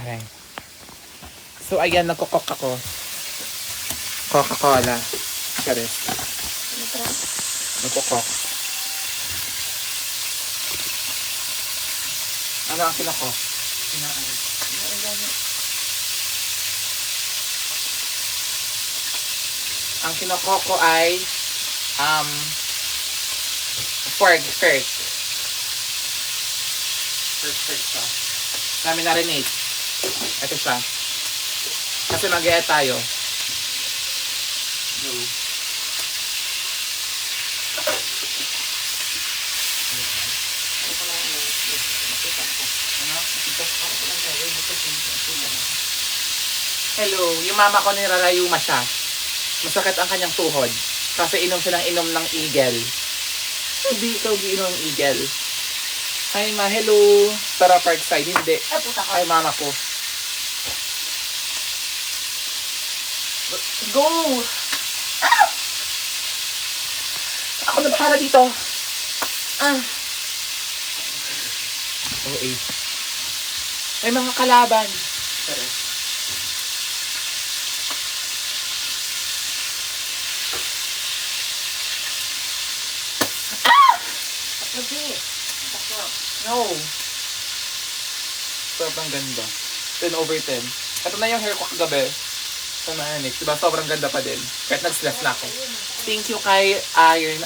Okay. So, ayan, nagkukok ako. Coca-Cola. Charis. Nagkukok. Ano ang kinakok? Ang kinakok ko ay pork skirt. Pork siya. Namin na-renate. Ito siya. Kasi mag-e tayo. Hello, yung mama ko niralayuma siya. Masakit ang kanyang tuhod. Kasi inom siya ng inom ng eagle. Hindi ikaw giinom ng eagle. Hi ma, hello. Tara Parkside, hindi. Ay mama ko. Go! Ah! Ako na bahala dito. Okay. May mga kalaban. Sorry. No. Sobrang ganda. 10/10. Ito na yung hair ko kagabi. Sa Manix. Diba? Sobrang ganda pa din. Kahit nag-slash na ako. Thank you kay Iron.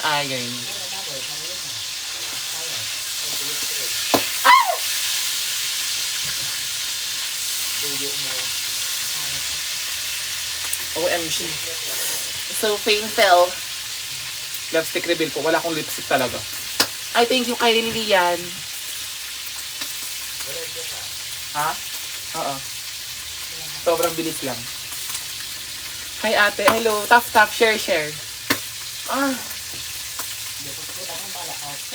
OMG. So painful. Lipstick reveal ko. Wala akong lipstick talaga. Ay, thank you kay Lilian. Ha? Oo. Sobrang bilis lang. Hi ate. Hello. Tap, share.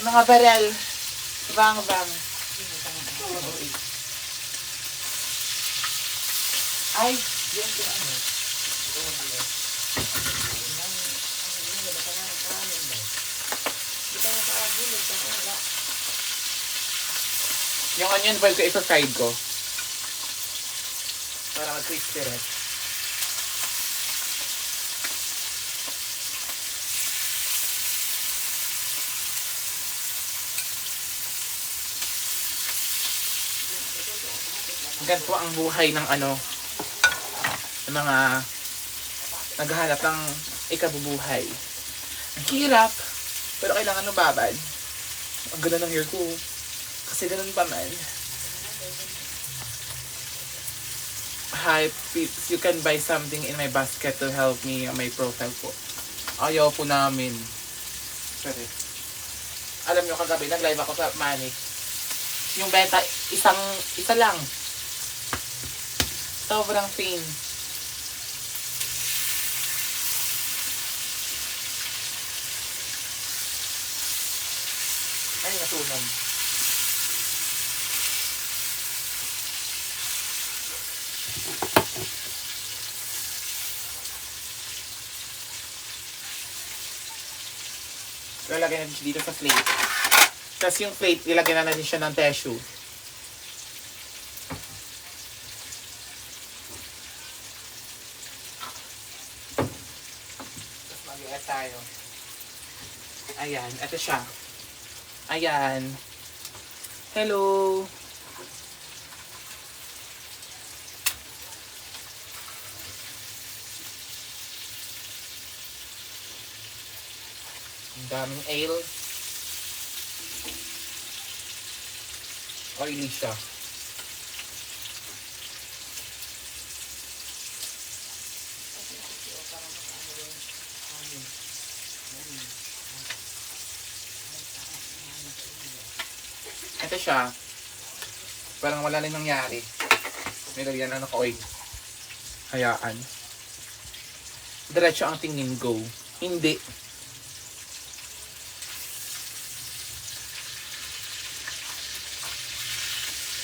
Mga barel. Bang. Ay. Yung onion boil ko, i-fried ko. Para mag-crispy rin. Ganito ang buhay ng ng mga naghahanap ng ikabubuhay. Ang hirap, pero kailangan lumabad. Ang ganda ng hair ko. Kasi ganun pa man. Hi, peeps. You can buy something in my basket to help me on my profile po. Ayaw po namin. Sorry. Alam nyo, kagabi, nag-live ako sa Manix. Yung benta, isa lang. Sobrang pain. Ay, natunog. Lalagyan natin dito sa plate. Tapos yung plate, ilagyan na natin siya ng tissue. Tapos mag-iat tayo. Ayan, ito siya. Ayan. Hello! Ang daming ale. Oily siya. Ito siya. Parang wala na nangyari. Nilagyan na naka-oil. Hayaan. Diretso ang tingin, go. Hindi.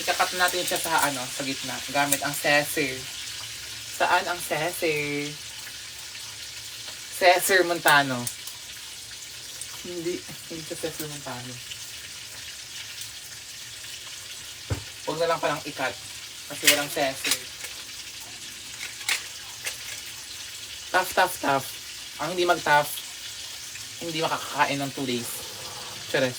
Ikakat natin siya sa sa gitna. Gamit ang scissor. Saan ang scissor? Scissor Montano. Hindi sa scissor Montano. Huwag na lang palang ikat. Kasi walang sese. Tough. Ang hindi mag-tough, hindi makakakain ng 2 days. Chares.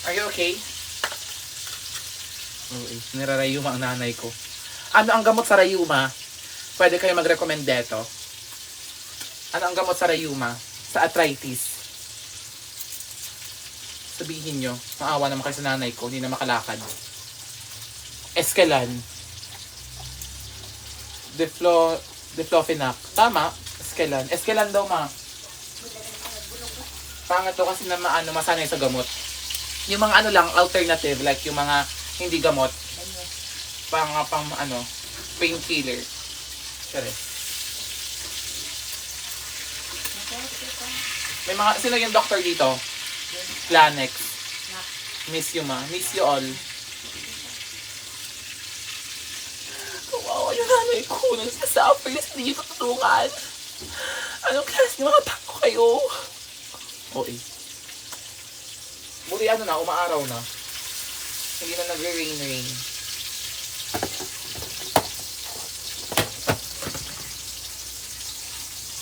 Are you okay? Okay. Nirarayuma ang nanay ko. Ano ang gamot sa rayuma? Pwede kayo mag-recommend dito. Ano ang gamot sa rayuma? Sa arthritis. Sabihin nyo. Maawa naman kayo sa nanay ko. Hindi na makalakad. Escalan. Diclofenac. Tama. Escalan. Escalan daw, ma. Pangat to kasi na masanay sa gamot. Yung mga ano lang, alternative, like yung mga hindi gamot, pang painkiller. Sorry. May mga, sino yung doctor dito? Planex. Miss you, ma. Miss you all. Wow, yung nanay ko, nagsasuffer, hindi nyo tutulungan. Anong klase ng mga tao kayo? Okay. Buti ano na, umaaraw na. Hindi na nagre-rain.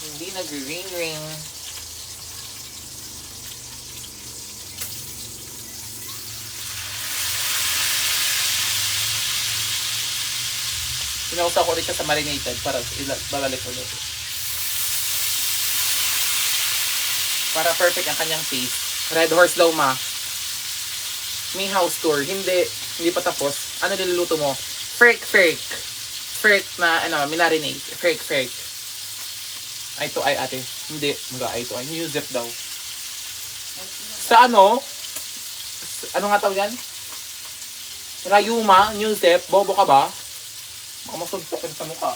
Hindi nagre-rain. Pinausa ko ulit siya sa marinated para babalik ulit. Para perfect ang kanyang taste. Red Horse daw, ma. May house tour. Hindi pa tapos. Ano niluluto mo? Freak. Freak na, minarinate. Freak. Ay to ay ate. Hindi. Ay to ay. New zip daw. Sa ano? Ano nga tawag yan? Rayuma, new zip. Bobo ka ba? Baka masuntokin sa mukha.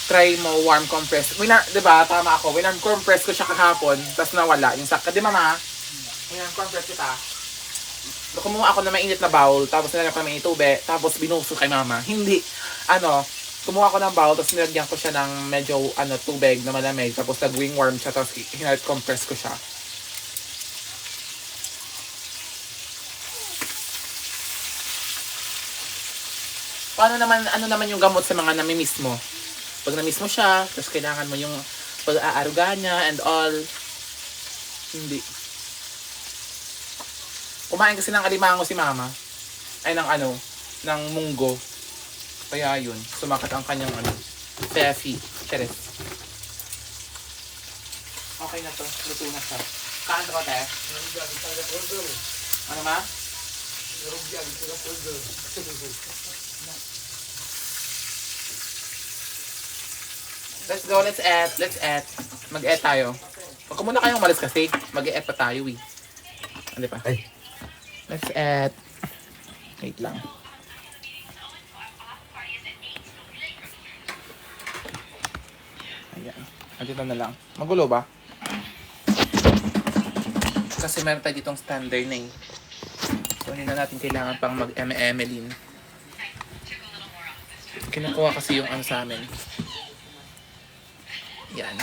Try mo warm compress. Diba? Tama ako. Winarm compress ko siya kahapon, tapos nawala. Yung sakit. Di mama? Winarm compress kita. Kumuha ako na mainit na bowl, tapos nilagyan ko na mainit tubig, tapos binuso kay mama. Hindi. Kumuha ko ng bowl, tapos nilagyan ko siya ng medyo, tubig na malamig, tapos nag-wing warm siya, tapos hinat-compress ko siya. Ano naman yung gamot sa mga namimiss mo? Pag na-miss mo siya, tapos kailangan mo yung pag-aaruga niya and all. Hindi. Kumain kasi ng alimango si mama. Ay, ng munggo. Kaya yun, sumakit ang kanyang Fefi. Cheres. Okay na to. Luto na siya. Kaan ko, te? Ano ma? Let's go, let's eat. Mag-eat tayo. Huwag muna kayong malis kasi. Mag-eat pa tayo, eh. Hindi pa? Ay. Let's eat. Wait lang. Ayan. Andito na lang. Magulo ba? Kasi meron tayo ditong standard na eh. So, hindi na natin kailangan pang mag-emelin. Kinukuha kasi yung sa amin. Yan.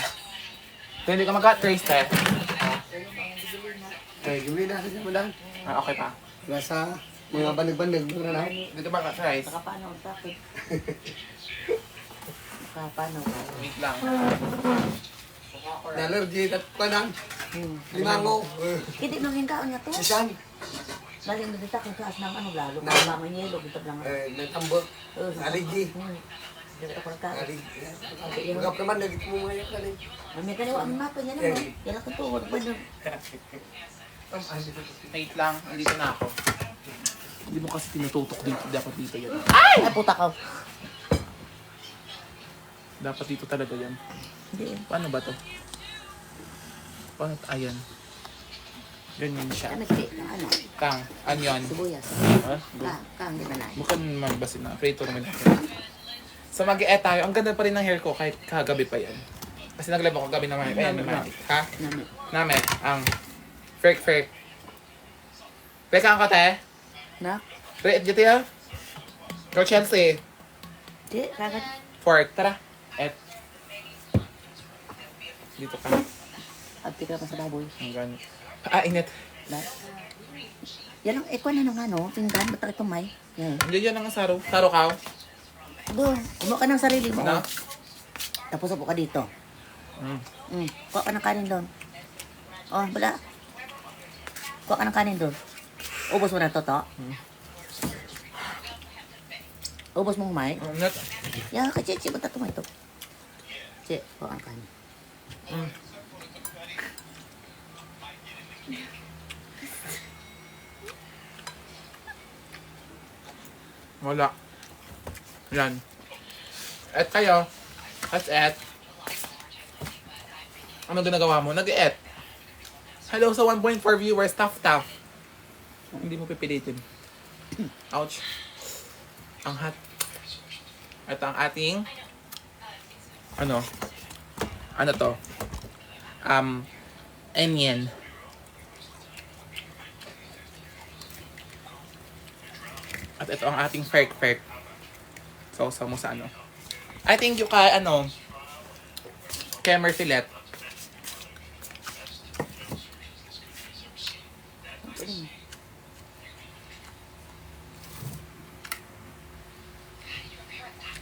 So, hindi ka mag-trace, eh. Gawin na kasi mo lang. Okay pa. Nasa mga banig-banig mo na lang. Dito ba ka-trace? Nakapanaw tapos. Nakapanaw. Wait lang. Allergy at panan. Limango. Hindi nang hinkaon niya to. Sisan. Dali mo dito kung kaas ng lalo. Na- Kung mama niya, dito lang. Natambot. Allergy. Dito ko ka. Allergy. Magap naman, nagit mo ngayon ka rin. May kaniwa ang mato niya naman. Yan ang tutuwag ba nun? Wait lang. Andito na ako. Hindi mo kasi tinututok dito. Dapat dito yan. Ay, puta ka. Dapat dito talaga yan. Hindi. Paano ba to? Paano? Ayan. Ganyan siya. Ano si, Kang. Onion. sibuyas. Ha? Kang, di ba na? Bukan magbasin na. Prito naman natin. So mag-e tayo. Ang ganda pa rin ng hair ko kahit kagabi pa yan. Kasi nag-live ako gabi naman. Ayan, may magic. Ha? Nami. Name, ang fake. Fake ang kate? Na? Red, dito ya? Go Chelsea. Di, kagad. Fork, tara. Et. Dito ka. Abti ka pa sa baboy. Hanggang. Ah, init. Na? Yan ang ekwan na nung ano, pinggan, ba't ito may? Yan. Hindi yan ang saro. Saro ka. Go, kumuha ka ng sarili mo. Na? Oh. Tapos upo ka dito. Kuha ka ng kanin doon. Oh, bala. Kuha ka ng kanin doon. Ubos mo na to. Ubos mo kumay. Net. Ya, kaya Che, ba't tumay ito? Che, kuha ka ng kanin. Wala. Yan. Et kayo. At et. Ano ginagawa mo? Nag-et. Hello sa 1.4 viewers. Tough. Hindi mo pipilitin. Ouch. Ang hot. Ito ang ating ano to? Onion. At ito ang ating fake. Sausaw mo sa ano. I think you kay Kemer filet.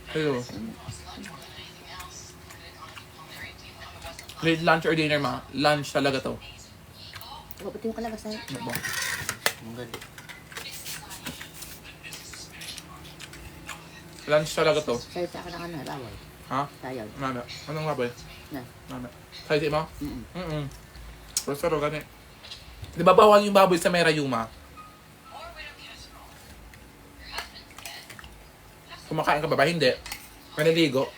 Hello. Late lunch or dinner ma? Lunch talaga to. Pati yung kalabasan. Ano ba? Ang ganda. Lunch talaga to. Sa'yo sa akin ang bawal. Ha? Tayo. Mama. Anong baboy? Na. Mama. Sa'yo di mo? Mm-mm. Pero gani. Di ba bawal yung baboy sa Merayuma? Kumakain ka ba ba? Hindi. Maniligo.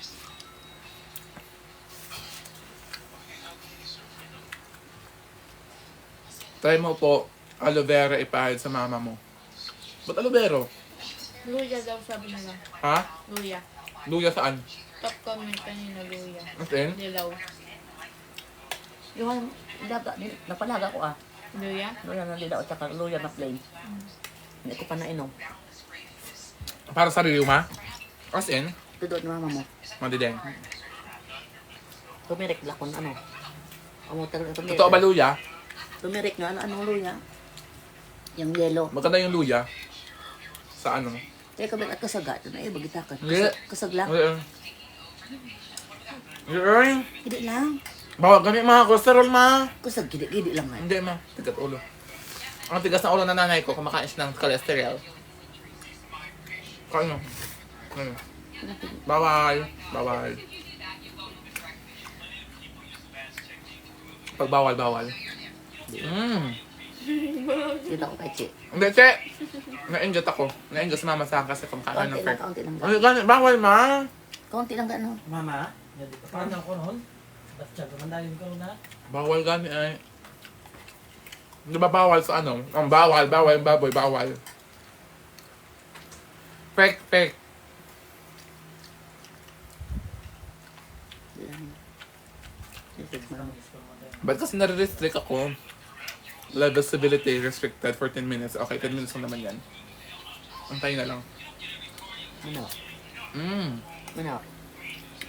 Try mo po aloe vera ipahid sa mama mo. Ba't aloe vera? Luya daw sabi nila. Ha? Luya. Luya saan? Top comment kanina luya. As in? Dilaw. Yung laga, napalaga ko ah. Luya? Luya na lila o tsaka luya na plain. Hindi ko pa nainom. Para sa Ryuma? As in? Tudod ng mama mo. Madideng. Tumirik lakon ano. Tumirik. Totoo ba luya? Tumirik nga anong luya. Yung yellow. Maganda yung luya. Sa ano? Kaya kami at kasaga. Ito na bagitakan. Hindi. Kasag lang. Hindi lang. Bawal kami mga cholesterol ma. Kasag, gidi lang nga. Hindi ma. Tigas ulo. Ang tigas na ulo ng nanay ko kumakain siya ng cholesterol. Ano? Ano? Bawal. Pag bawal. Kita ko kay Che. Hindi, che. Na-enjoy ako. Na-enjoy sa mama sa akin kasi kumakain ng Kaunti lang. Ay, ganun. Bawal ma. Kaunti lang gano'n. Mama, paano ko noon? Ba't siya gumandayin ko na? Bawal gani ay. Di ba bawal sa ano? Ang bawal, baboy, bawal. Fake. Ba't kasi nare-restrict ako? Level stability restricted for 10 minutes. Okay, 10 minutes lang naman yan. Antayin na lang. Ano? Ano?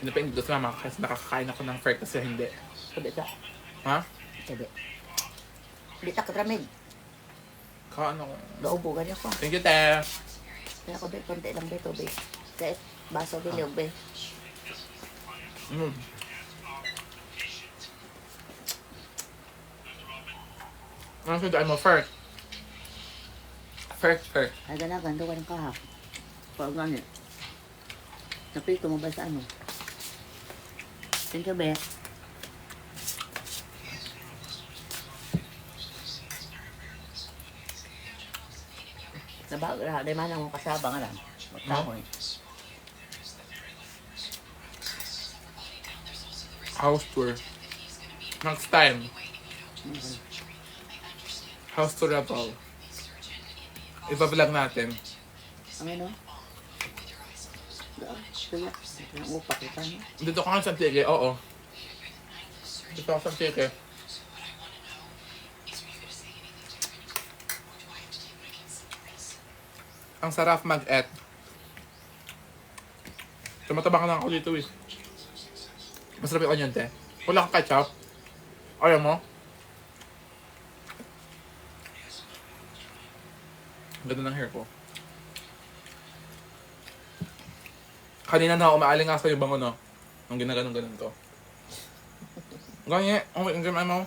Hindi pa hindi sa mama kasi nakakakain ako ng fake kasi hindi. Sabi ka. Ha? Sabi. Hindi ta katramig. Kaano ko? Naubugan ako. Thank you, te. Kaya ako be, konti lang be, tubig. Kaya baso bilog be. Ano sa daan mo? Fake. Ay ganagan, daw walang kahap. Pag ganit. Napito mo ba sa ano? Thank you, be. Sabag, di man ang kasabang alam. Magtahon. House tour. Next time. House tour Rebel. Ipa-vlog natin. Ang ano? Kaya, ang upak kita no? Dito ka nga sa Tigre, oo. Gusto ko sa chike. Ang sarap mag-et. Tumatabang lang ako dito eh. Masarap yung onion, te. Wala kang ketchup. Ayaw mo? Ganda ng hair ko. Kanina na ako maalingaso yung bango, no? Nung ginaganon-ganon ko. Ganyan. Oh, wait, ang gamay mo.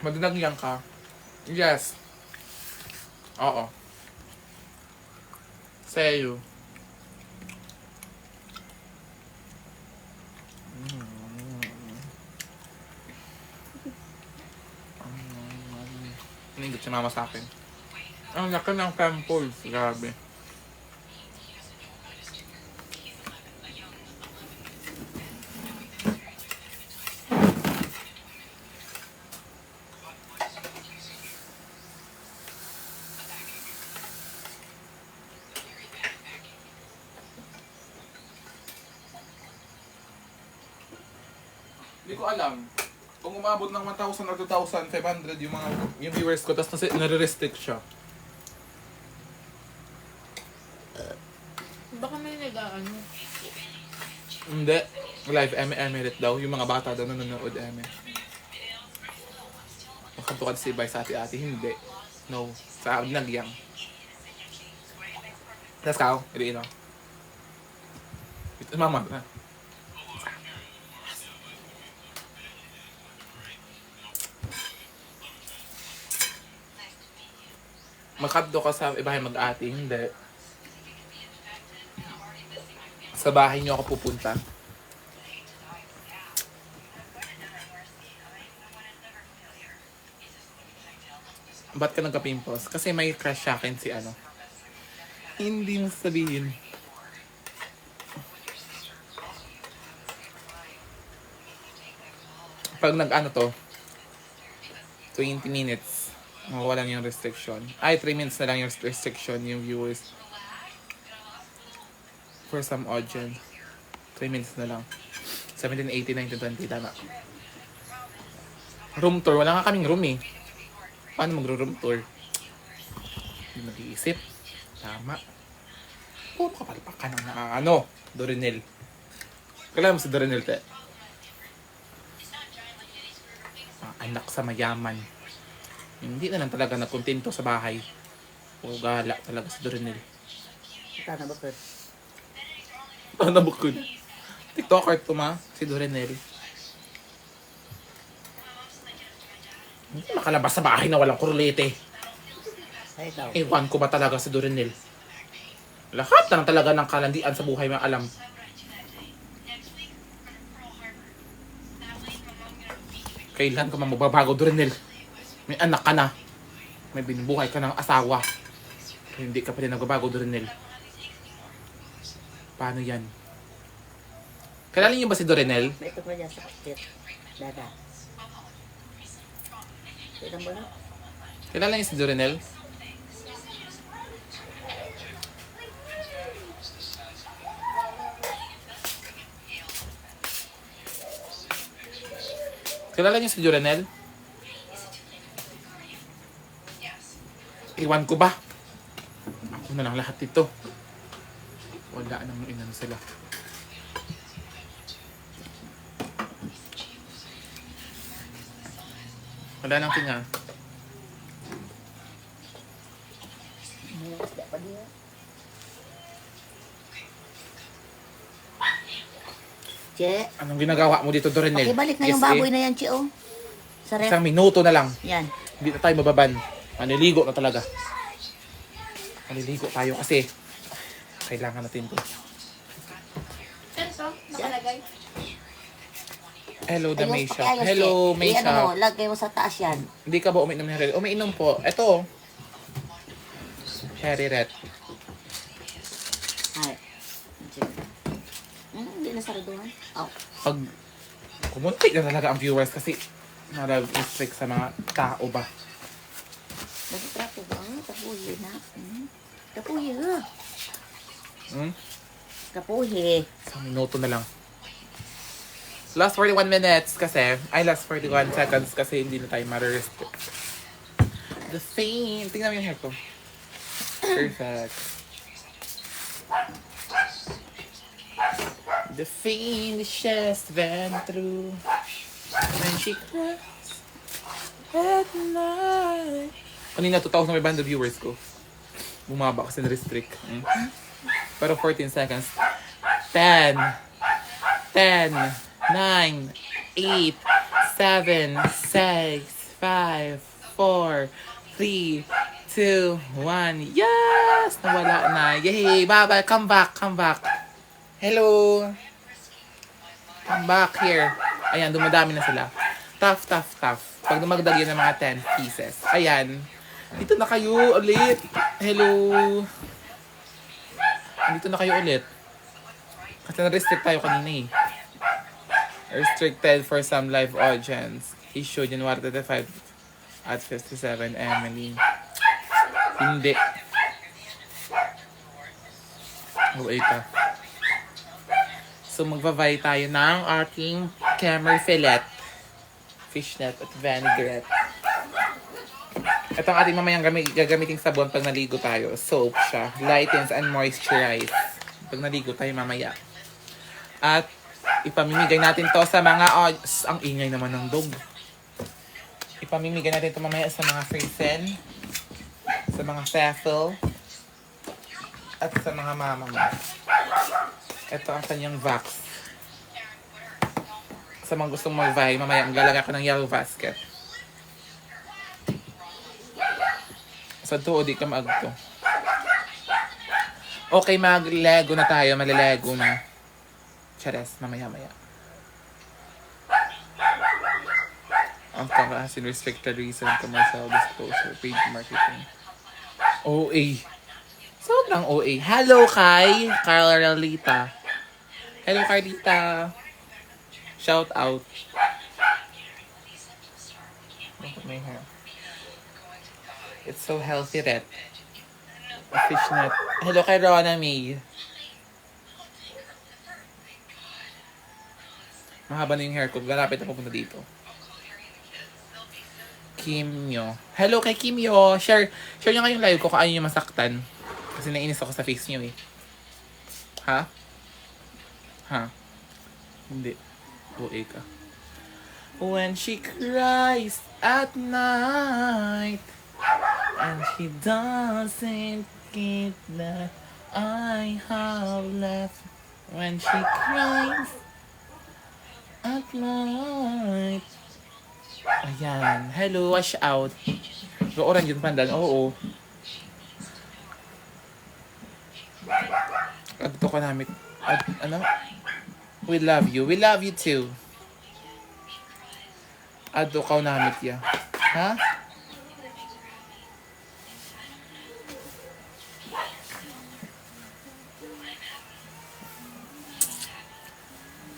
Madinagyan ka. Yes. Oo. Sa'yo. Pinindot si mama sa akin. Ang laki ng pimples. Grabe. Hindi ko alam. Kung umabot ng 1,000 or 2,500 yung viewers ko, tapos nare-restrict siya. Baka may nag-ano. Hindi. Live eme-emerit daw. Yung mga bata daw nanonood eme. Makanto ka si Bay sa ati-ati. Hindi. No. Sa nagyang. Tapos kao. Hindi ino. Ito mama. Makadto ka sa ibahay mag-ati. Hindi. Sa bahay niyo ako pupunta. Ba't ka nagka-pimples? Kasi may crush sa akin si ano. Hindi mo sabihin. Pag nag-ano to, 20 minutes, mawawalan yung restriction. Ay, 3 minutes na lang yung restriction yung viewers. For some audience. 3 minutes na lang. 17, 18, 19, 20, tama. Room tour. Wala nga kaming room eh. Paano magro-room tour? Hindi mag-iisip. Tama. Puro kapalpak ka ng ano? Dorinel. Kailan mo si Dorinel, te? Anak sa mayaman. Hindi na lang talaga nagkontento sa bahay. O gala talaga si Dorinel. Ito na bakit? Ano bukod? TikToker to ma, si Dorinel. Hindi makalabas sa bahay na walang kurulete. Ay, ikaw. Ewan ko ba talaga si Dorinel? Lahat na lang talaga ng kalandian sa buhay may alam. Kailan ka magbabago, Dorinel? May anak ka na. May binubuhay ka ng asawa. Hindi ka pa rin nagbabago, Dorinel. Paano yan? Kilala niyo ba si Dorinel? May ito ko dyan sa kapit. Dada. Tignan mo na. Kilala niyo si Dorinel? Kilala niyo si Dorinel? Iwan ko ba? Ako na lang lahat ito. Wala nang inan sila. Wala nang tinga. May isda pa diya. Che, Anong ginagawa mo dito, Dorinel? pakibalik na yung Yes, baboy eh. na yan, Che, oh. Sa ref. Isang minuto na lang. Yan. Hindi na tayo mababan. Maniligo na talaga. Maniligo tayo kasi kailangan natin to. Ito, nakalagay. Hello, the May Ayos, Shop. pakiayos, Hello, Che. May Ano mo, Shop. lagay mo sa taas yan. Hindi ka ba uminom ng Harry? Umiinom po. Ito. Harry Red. Ay. Che. Hindi na saraduhan. Oh. Pag kumunti na talaga ang viewers kasi nag-restrict sa mga tao ba. Nagtrapo ba? Tapuyo na. Tapuyo. Hmm? Kapuhi. Isang minuto na lang. Last 41 minutes kasi. Ay, last 41 seconds kasi hindi na tayo ma-restrict. The faint. Tingnan mo yung hair ko. Perfect. The faintest went through when she cries at night. Kanina, 2,500 viewers ko. Bumaba kasi na-restrict. Pero 14 seconds. 10, 9, 8, 7, 6, 5, 4, 3, 2, 1. Yes! Nawala na. Yay! Bye-bye. Come back. Hello! Come back here. Ayan, dumadami na sila. Tough. Pag dumagdag yun ng mga 10 pieces. Ayan. Dito na kayo ulit. Hello! Dito na kayo ulit. Kasi na-restrict tayo kanina eh. Restricted for some live audience. Issue January 35 at 57, Emily. Hindi. Wait ka. So magvavay tayo ng ating camera fillet, fishnet at vinaigrette. Ito ang ating mamayang gagamiting sabon pag naligo tayo. Soap siya. Lightens and moisturize. Pag naligo tayo mamaya. At ipamimigay natin to sa mga... ang ingay naman ng dog. Ipamimigay natin to mamaya sa mga friesen, sa mga Cecil, at sa mga mama mo. Ito ang kanyang vax. Sa mga gustong mag-vie, mamaya ang lalagay ko ng yellow basket. Sa to, di ka maagto. Okay, mag-lego na tayo. Malilego na. Chares, mamaya. Ang kamahasin, restricted reason, commercial disclosure, paid marketing. OA. Sobrang OA. Hello, kay Carlita. Hello, Carlita. Shout out. Look at my hair. It's so healthy, Ret. A fishnet. Hello kay Rona May. Mahaba na yung hair ko. Galapit na pupunta dito. Kimyo. Hello kay Kimyo. Share nyo kayong live ko kung ayaw nyo masaktan. Kasi nainis ako sa face nyo eh. Ha? Hindi. OA ka. When she cries at night and she doesn't get that I have left. When she cries at night. Ayan. Hello, wash out. Oran yun, pandan. Oo. Adto ko namin. Ano? We love you. We love you too. Adto ka namin ya. Ha?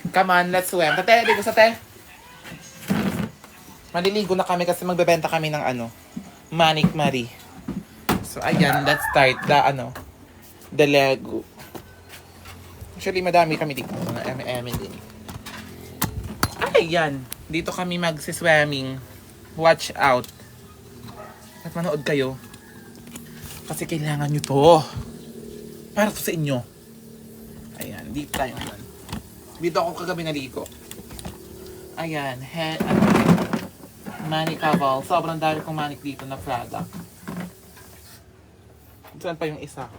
Come on, let's swim. Tate, ligo sa te. Maliligo na kami kasi magbebenta kami ng Manic Marie. So, ayan, let's start the Lego. Actually, madami kami dito. Mga din. Ay, yan. Dito kami magsiswimming. Watch out. At manood kayo. Kasi kailangan nyo to. Para to sa inyo. Ayan, dito tayo ngayon. Dito ako kagabi naligo. Ayan, Manicable. Sobrang dami kong manic dito na product. Saan pa yung isa?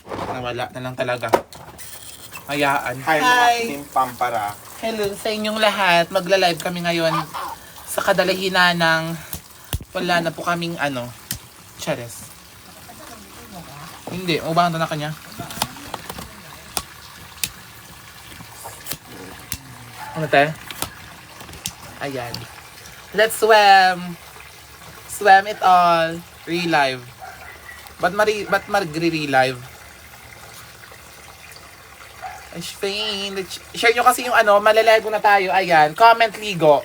Nawala na lang talaga. Hayaan. Hi! Team Pampara. Hello sa inyong lahat. Magla-live kami ngayon sa kadalahinan ng wala na po kaming Chares. Hindi, ubang na kanya. Ano tayo? Ayan. Let's swim! Swim it all. Relive. Ba't mag-relive? Ay, Spain. Share nyo kasi yung malalego na tayo. Ayan. Comment ligo.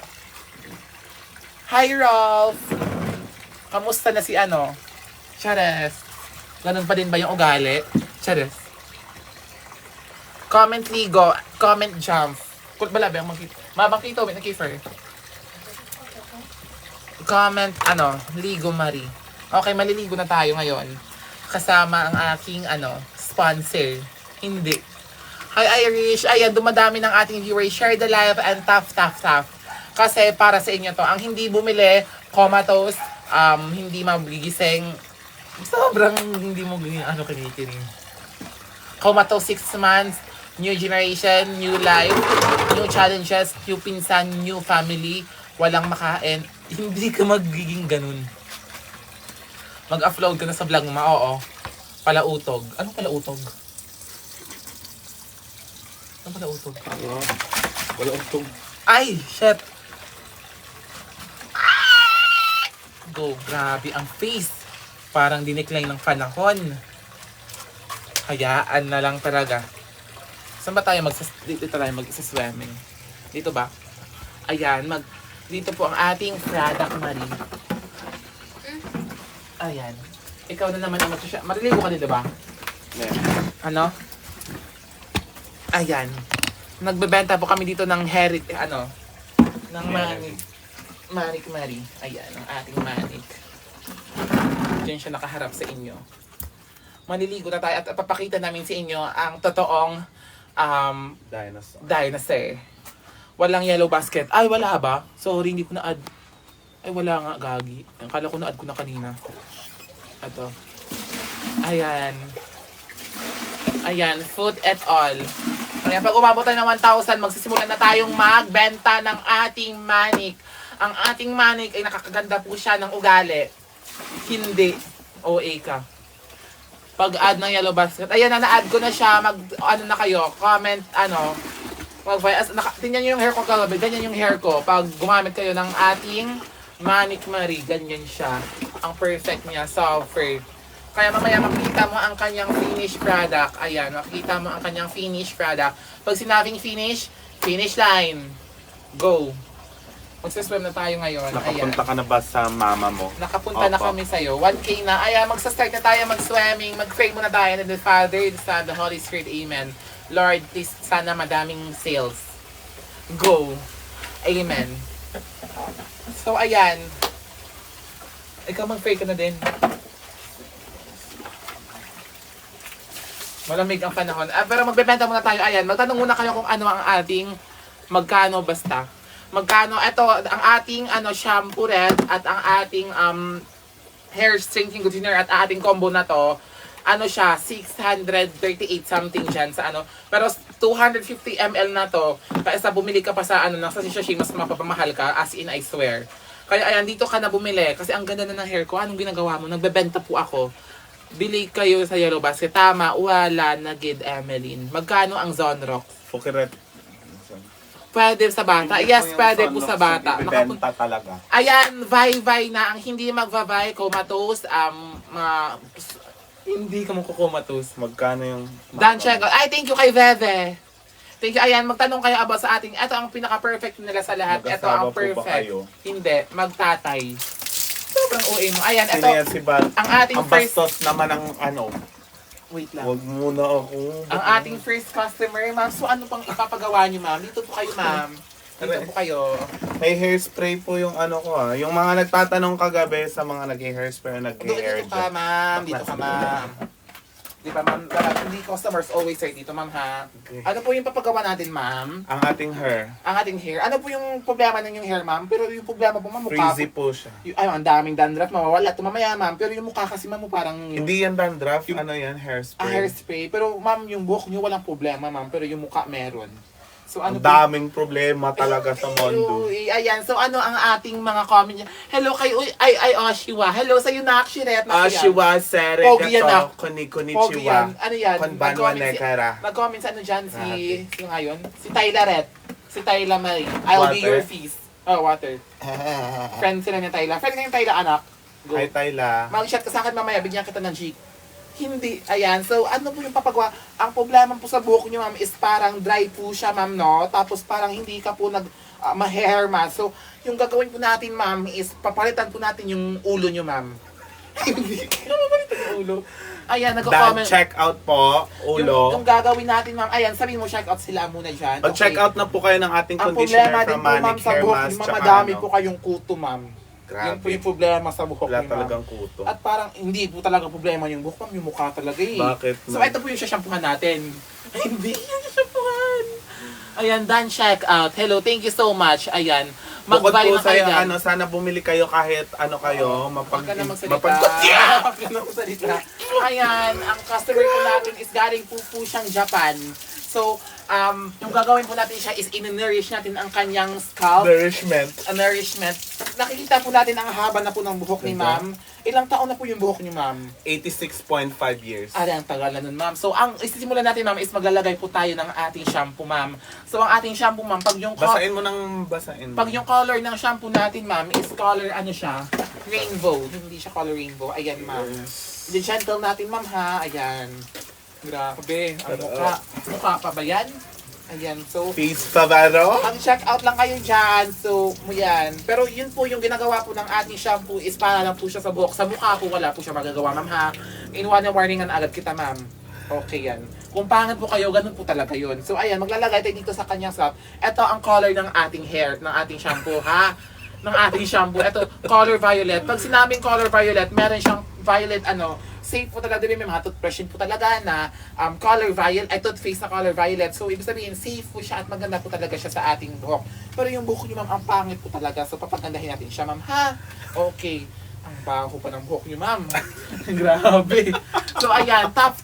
Hi, Rolf! Kamusta na si Chares? Ganun pa din ba yung ugali? Chares. Comment ligo, comment jump. Kut bala ba ang magkita? Mabangkito, may nakifer. Comment, ligo Marie. Okay, maliligo na tayo ngayon. Kasama ang aking, sponsor. Hindi. Hi Irish, ayan, dumadami ng ating viewers. Share the live and tap. Kasi para sa inyo to, ang hindi bumili, comatose, hindi magigising, sobrang hindi mo kinikirin. Comatose 6 months, new generation, new life, new challenges, new pinsan, new family, walang makain. Hindi ka magiging ganun. Mag-upload ka na sa vlog mo, oo. Palautog. Anong palautog? Anong palautog? Wala utog. Ay! Shit! Go, grabe ang face. Parang dinecline ng panahon. Hayaan na lang talaga. Saan ba tayo dito tayo mag-swimming? Dito ba? Ayan, dito po ang ating product, Marie. Ayan. Ikaw na naman ang mariligo ka din, diba? Yeah. Ano? Ayan. Nagbebenta po kami dito ng ng manik. Manik Marie. Ayan, ang ating manik. Diyan siya nakaharap sa inyo. Maliligo na tayo at papakita namin sa inyo ang totoong dinosaur. Walang yellow basket. Ay, wala ba? Sorry, hindi ko na-add. Ay, wala nga, gagi. Akala ko na-add ko na kanina. Ito. Ayan. Ayan, food et al. Ayan, pag umabot tayo ng 1,000, magsisimula na tayong magbenta ng ating manik. Ang ating manik ay nakakaganda po siya ng ugali. Hindi. OA ka. Pag-add ng yellow basket. Ayan na, na-add ko na siya. Na kayo. Comment, tingnan nyo yung hair ko kagabi. Ganyan yung hair ko. Pag gumamit kayo ng ating Manik Marie, ganyan siya. Ang perfect niya. Soft-fur. Kaya mamaya makikita mo ang kanyang finished product. Ayan, makikita mo ang kanyang finished product. Pag sinabing finish line. Go. Magsaswim na tayo ngayon. Nakapunta ka na ba sa mama mo? Nakapunta na kami sa'yo. 1K na. Ayan, magsastart na tayo mag-swimming. Mag-pray muna tayo in the Father, the Son, the Holy Spirit. Amen. Lord, please, sana madaming sales. Go. Amen. So, ayan. Ikaw mag-pray ka na din. Malamig ang panahon. Pero magbebenta muna tayo. Ayan, magtanong muna kayo kung ano ang ating magkano basta. Magkano, ito, ang ating shampoo red at ang ating hair strengthening conditioner at ating combo na to, siya, 638 something dyan sa Pero 250 ml na to, kaya sa bumili ka pa sa sa sachet, mas mapapamahal ka, as in I swear. Kaya ayan, dito ka na bumili, kasi ang ganda na ng hair ko. Anong ginagawa mo? Nagbebenta po ako. Bili kayo sa Yellow Basket. Tama, wala na gid, Emeline. Magkano ang Zonrox? Fukiret. Pwede sa bata. Yes, pwede po sa bata. Ibibenta talaga. Ayan, vai-vai na. Ang hindi magva-vai, comatose, hindi ka makukomatose. Magkano yung... Dan check out. Ay, thank you kay Veve. Thank you. Ayan, magtanong kayo about sa ating, ito ang pinaka-perfect nila sa lahat. Ito ang Mag-asawa po ba perfect. kayo? Hindi, magtatay. Sobrang OA mo. Ayan, ito. Sino yan si Bal? Ang ating Ang first... bastos naman ang Wait lang. Huwag muna ako. Ang ating first customer, ma'am. So, ano pang ipapagawa niyo, ma'am? Dito po kayo, ma'am. Dito po kayo. May hairspray po yung ko Yung mga nagtatanong kagabi sa mga nag-hairspray, nag-hair Dito ka, ma'am. Dito ka, ma'am. Di ba, ma'am? Hindi customers always right dito, ma'am, ha? Okay. Ano po yung papagawa natin, ma'am? Ang ating hair. Ang ating hair. Ano po yung problema ng yung hair, ma'am? Pero yung problema po, ma'am, mukha Frizzy po siya. Ay, ang daming dandruff, mawawala. Tumamaya, ma'am. Pero yung mukha kasi, ma'am, parang... Hindi yan dandruff. Ano yan? Hairspray. hairspray. Pero, ma'am, yung buhok niyo walang problema, ma'am. Pero yung mukha meron. So, Ang ano po? daming problema talaga sa mundo. Uy, ayan. So, ano ang ating mga comment niya? Hello kay... Ay, Oshiwa. Hello sa'yo na, Akshiret. Ashiwa sere Pogi yan gato ah. Pogi konnichiwa. yan. Ano yan? Konbanwa nekara. Mag-comment sa ano dyan si... Ate. Sino nga yun? Si Tyla Ret. Si Tyla Marie. I'll be Water. your feast. Oh, water. Friend sila ni Tyla. Friend ka ni Tyla, anak. Go. Hi Tyla. Mag-chat ka sa akin mamaya. Bigyan kita ng G. Hindi. Ayan. So, ano po yung papagawa? Ang problema po sa buhok niyo, ma'am, is parang dry po siya, ma'am, no? Tapos parang hindi ka po ma-hair mask. So, yung gagawin po natin, ma'am, is papalitan po natin yung ulo niyo, ma'am. Hindi ka papalitan yung ulo. Ayan, Dan, nag-comment. check out po, Yung ulo. gagawin natin, ma'am. Ayan, sabihin mo, check out sila muna dyan. Mag-check out na po kayo ng ating Ang conditioner problema din from po, ma'am, Manic sa Hair buhok, Mask. yung tsaka madami ano. po kayong kuto, ma'am. Yun po Grabe. yung problema sa buhok Wala ni ma'am. talagang kuto. At parang hindi po talaga problema yung buhok, ma'am. Yung mukha talaga eh. Bakit, So, ma'am? ito po yung shampoohan natin. Hindi yung shampoohan. Ayan, Dan, check out. Hello, thank you so much. Ayan. Bukod Mag-buy po na kayo sa dyan. ano, sana bumili kayo kahit ano kayo, Huwag ka na magsalita. Yeah! Huwag ka na magsalita. Ayan, ang customer po natin is galing po siyang Japan. So, yung gagawin po natin siya is in-nourish natin ang kanyang scalp. Nourishment. Nourishment. Nakikita po natin ang haba na po ng buhok ni ma'am. Ilang taon na po yung buhok ni ma'am? 86.5 years. Ang tagal na nun, ma'am. So, ang isisimulan natin, ma'am, is maglalagay po tayo ng ating shampoo, ma'am. So, ang ating shampoo, ma'am, pag yung Basain mo. color ng shampoo natin, ma'am, is color, ano siya? Rainbow. Hindi siya color rainbow. Ayan, ma'am. Gentle natin, ma'am, ha? Ayan. Grabe. Ang mukha. Mukha pa ba yan? Ayan. So, Face Tabaro. mag-check out lang kayo dyan. So, yan. Pero yun po yung ginagawa po ng ating shampoo is para lang po siya sa buhok. Sa mukha po wala po siya magagawa, ma'am, ha? Warningan agad kita, ma'am. Okay yan. Kung pangit po kayo, ganun po talaga yun. So, ayan, maglalagay tayo dito sa kanyang scalp. Ito ang color ng ating hair, ng ating shampoo, ha? Ng ating shampoo. Ito, color violet. Pag sinabing color violet, meron siyang violet, safe po talaga, may mga toothbrush po talaga na color violet, ay toothpaste na color violet. So, ibig sabihin, safe po siya at maganda po talaga siya sa ating buhok. Pero yung buhok niyo, ma'am, ang pangit po talaga. So, papagandahin natin siya, ma'am, ha? Okay. Ang baho pa ng buhok niyo, ma'am. Grabe. So, ayan, tap.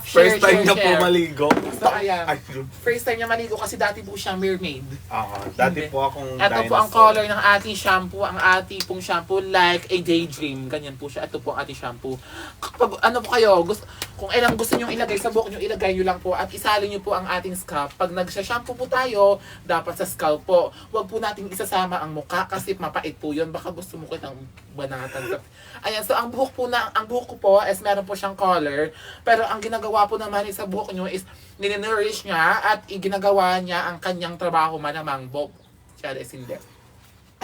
Share, First time share, na po share. maligo. So, ayan. Ay, yun. First time niya maligo kasi dati po siyang mermaid. Dati po akong Ito po ang color ng ating shampoo. Ang ating pong shampoo like a daydream. Ganyan po siya. Ito po ang ating shampoo. Kapag, ano po kayo, kung ilang gusto nyo ilagay sa buhok nyo, ilagay nyo lang po at isalin nyo po ang ating scalp. Pag nagsha-shampoo po tayo, dapat sa scalp po. Huwag po natin isasama ang muka kasi mapait po yun. Baka gusto mo kitang banatan. Ayan, so ang buhok ko po is meron po siyang color. Pero ang ginagawa po naman sa buhok nyo is nini-nourish niya at ginagawa niya ang kanyang trabaho malamang buhok. Siya is hindi.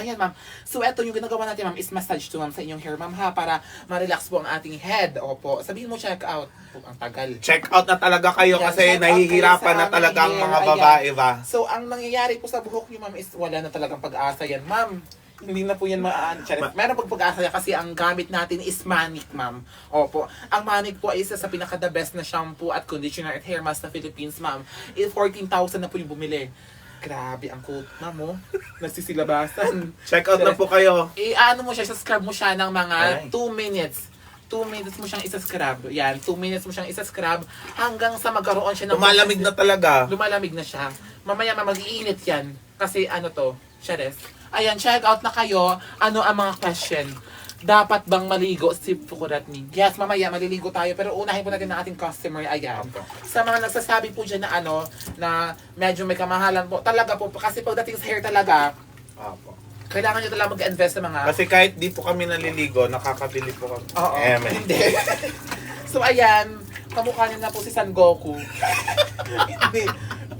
Ayan, ma'am. So, eto yung ginagawa natin, ma'am, is massage to, ma'am, sa inyong hair, ma'am, ha, para ma-relax po ang ating head. Opo. Sabihin mo, check out. Ang tagal. Check out na talaga kayo Ayan, kasi check out nahihirapan kayo sa na talaga ang aming mga hair. babae ba? So, ang nangyayari po sa buhok niyo, ma'am, is wala na talagang pag-asa yan, ma'am. Hindi na po yan meron pag-asa yan kasi ang gamit natin is Manic, ma'am. Opo. Ang Manic po ay isa sa pinaka-the best na shampoo at conditioner at hair mask na Philippines, ma'am. 14,000 na po yung bumili. Grabe ang coat, ma'am, oh. Nagsisilabasan. Check out na po kayo. I-ano mo siya, scrub mo siya ng mga Ay. 2 minutes. 2 minutes mo siyang isa-scrub. Yan, 2 minutes mo siyang isa-scrub hanggang sa magkaroon siya ng... Lumalamig na talaga. Lumalamig na siya. Mamaya mag-iinit yan. Kasi ano to, Cheres. Ayan, check out na kayo. Ano ang mga question? Dapat bang maligo si Pukuratni? Yes, mamaya maliligo tayo. Pero unahin po natin ang ating customer. Ayan. Sa mga nagsasabi po dyan na na medyo may kamahalan po. Talaga po, kasi pagdating sa hair talaga, Opo. kailangan nyo talaga mag-invest sa mga... Kasi kahit di po kami naliligo, nakakabili po kami. Oo. May- Hindi. So, ayan. Kamukha niya na po si San Goku. Hindi.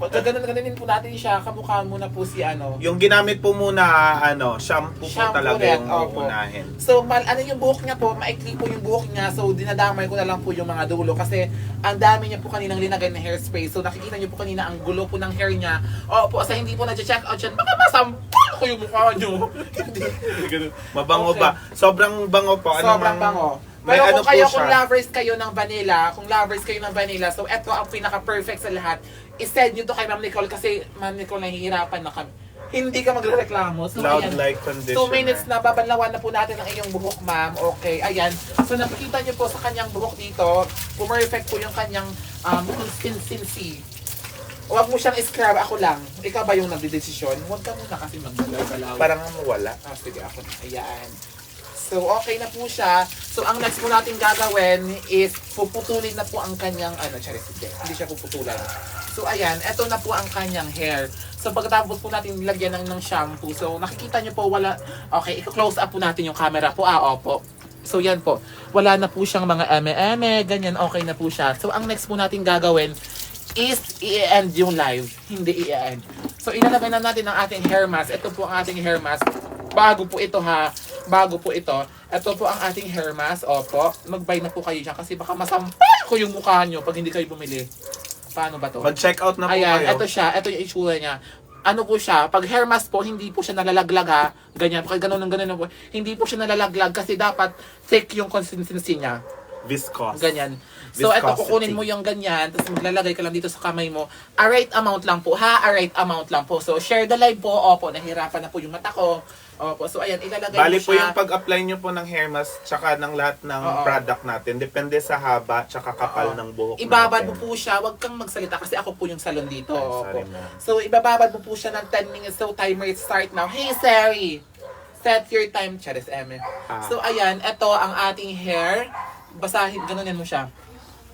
Gaganon-ganonin po natin siya. Kamukha mo na po si Yung ginamit po muna, shampoo po Shampoo talaga rin, yung opo. uunahin. So, yung buhok niya po, maikli po yung buhok niya. So, dinadamay ko na lang po yung mga dulo. Kasi, ang dami niya po kaninang linagay na hairspray. So, nakikita niyo po kanina ang gulo po ng hair niya. Opo, sa hindi po na-check out yan, baka masampal ko yung mukha niyo. Mabango Okay. ba? Sobrang bango po. Sobrang bango. May Pero ano kung kayo, po kung siya. lovers kayo ng vanilla, so eto ang pinaka-perfect sa lahat. I-send nyo to kay Ma'am Nicole kasi Ma'am Nicole nahihirapan na kami. Hindi ka magrereklamo. So, Loud ayan. like conditioner. 2 minutes na, babanlawan na po natin ang iyong buhok, ma'am. Okay, ayan. So, nakikita nyo po sa kanyang buhok dito, perfect po yung kanyang consistency. Huwag mo siyang scrub, ako lang. Ikaw ba yung nagdidesisyon? Huwag ka muna kasi maggalaw-galaw. Parang wala. Sige, ako na. Ayan. So, okay na po siya. So, ang next po natin gagawin is puputulin na po ang kanyang, hindi siya puputulan. So, ayan, eto na po ang kanyang hair. So, pagkatapos po natin nilagyan ng shampoo. So, nakikita nyo po, wala, okay, i-close up po natin yung camera po. Opo. So, yan po. Wala na po siyang mga eme-eme, ganyan, okay na po siya. So, ang next po natin gagawin is i-end yung live. Hindi i-end. So, ilalagay na natin ang ating hair mask. Ito po ang ating hair mask. Bago po ito ha. bago po ito. Ito po ang ating hair mask. Opo, mag-buy na po kayo dyan kasi baka masampal ko yung mukha nyo pag hindi kayo bumili. Paano ba to? Mag-check out na po Ayan, kayo. ito siya. Ito yung itsura niya. Ano po siya, pag hair mask po, hindi po siya nalalaglag ha. Ganyan, pag ganun po. Hindi po siya nalalaglag kasi dapat thick yung consistency niya. Viscose. Ganyan. So, ito, Viscosity. kukunin mo yung ganyan, tapos maglalagay ka lang dito sa kamay mo. A right amount lang po, ha? A right amount lang po. So, share the live po. Opo, nahirapan na po yung mata ko. Opo, so ayan, ilalagay Bali mo po siya. yung pag-apply nyo po ng hair mask tsaka ng lahat ng Oo. product natin. Depende sa haba tsaka kapal Oo. ng buhok Ibabad natin. mo po siya, wag kang magsalita kasi ako po yung salon dito. Ay, Opo. sorry, ma'am. So, ibababad mo po siya ng 10 minutes. So, timer it start now. Hey, Sari! Set your time. Charis, Eme. Ah. So, ayan, ito ang ating hair. Basahin, ganunin mo siya.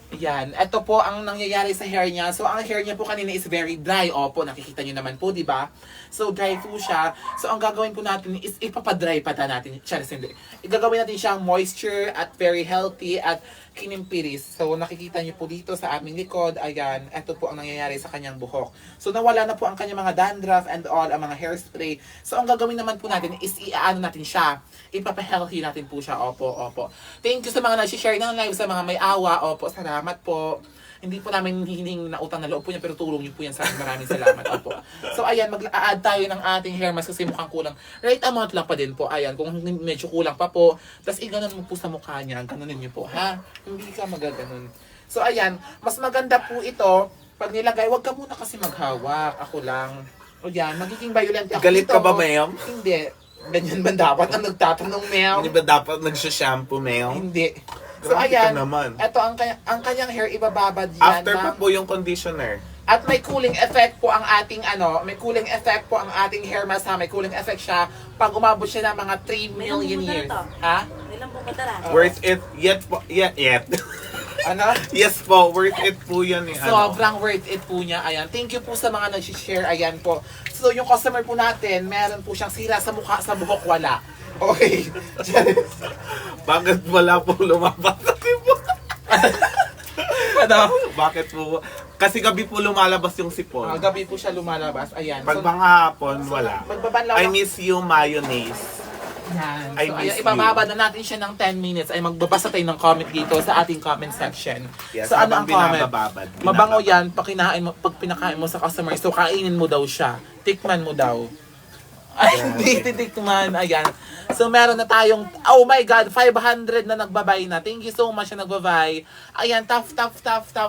Ayan, ito po ang nangyayari sa hair niya. So, ang hair niya po kanina is very dry. Opo, nakikita niyo naman po, di ba? So, dry po siya. So, ang gagawin po natin is ipapadry pa natin. Charis, hindi. Gagawin natin siyang moisture at very healthy at kinimpiris. So, nakikita niyo po dito sa aming likod. Ayan, ito po ang nangyayari sa kanyang buhok. So, nawala na po ang kanyang mga dandruff and all, ang mga hairspray. So, ang gagawin naman po natin is iaano natin siya. Ipapa-healthy natin po siya. Opo, opo. Thank you sa mga nag-share ng live, sa mga may awa. Opo, salamat po. Hindi po namin hihiling na utang na loob po yan, pero tulong niyo po yan sa akin. Maraming salamat. Opo. So, ayan, mag-a-add tayo ng ating hair mask kasi mukhang kulang. Right amount lang pa din po. Ayan, kung medyo kulang pa po, tapos iganon mo po sa mukha niya. Ganonin niyo po, ha? Hindi ka magaganon. So, ayan, mas maganda po ito. Pag nilagay, wag ka muna kasi maghawak. Ako lang. O yan, magiging violent ako. Galit ka dito. ba, ma'am? Hindi. Ganyan ba dapat ang nagtatanong, Mel? Hindi ba dapat nagsha-shampoo, Mel? Hindi. So, Grabe ayan. ka naman. Ito, ang kanyang hair, ibababad yan. After ma'am. pa po yung conditioner. At may cooling effect po ang ating may cooling effect po ang ating hair mask ha. May cooling effect siya pag umabot siya ng mga 3 million years. Ha? Ilang po matara? Worth it yet po. Yet. Ano? Yes po, worth it po yan eh. Sobrang worth it po niya. Ayan. Thank you po sa mga nag-share. Ayan po. So, yung customer po natin, meron po siyang sira sa mukha, sa buhok wala. Okay. Bakit wala po lumabas? Ano? Bakit po? Kasi gabi po lumalabas yung sipon. Gabi po siya lumalabas. Ayan. Pag So, mga hapon, wala. magbabanlaw I lang. miss you, mayonnaise. Yan. I So, miss ayan, ibababa na natin siya ng 10 minutes. Ay, magbabasa tayo ng comment dito sa ating comment section. Yes, So, ano ang habang comment? binababad. Mabango yan, pag pinakain mo sa customer. So, kainin mo daw siya. Tikman mo daw. Ay, hindi titikman. Ayan. So, meron na tayong, oh my God, 500 na nagbabay na. Thank you so much na nagbabay. Ayan, tough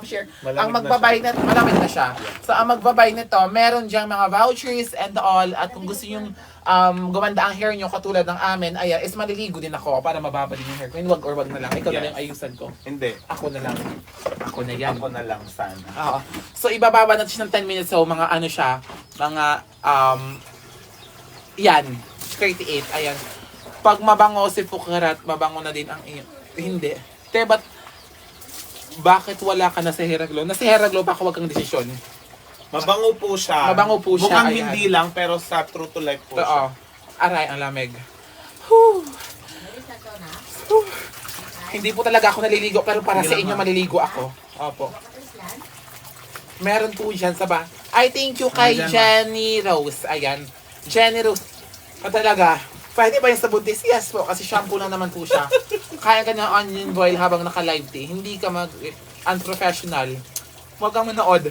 share. Malamig Ang na magbabay na, malamig na siya. So, ang magbabay nito, meron diyang mga vouchers and all. At kung gusto yung gumanda ang hair nyo katulad ng amin, ayan, is maliligo din ako para mababa din yung hair ko. Wag or wag na lang. Ikaw na lang yung ayusan ko. Hindi. Ako na lang. Ako na yan. Ako na lang sana. Oo. So, ibababa natin siya ng 10 minutes. So, mga ano siya, mga, yan, 38. Ayan. Pag mabango si Fukarat, mabango na din ang iyo. Hindi. Te, bakit wala ka na sa Heraglo? Nasa Heraglo, baka wag kang desisyon. Mabango po siya. Mabango po siya, Mukhang ayan. hindi lang, pero sa true to life po siya. Oo. Aray, ang lamig. Whew. Whew. Hindi po talaga ako naliligo, pero para sa inyo maliligo ako. Opo. Meron po dyan sa ba? Ay, thank you kay Jenny Rose. Ayan. Jenny Rose. Talaga. Pwede ba yung sa buntis? Yes po, kasi shampoo lang naman po siya. Kaya ka ng onion boil habang naka-live tea. Hindi ka unprofessional. Huwag kang manood.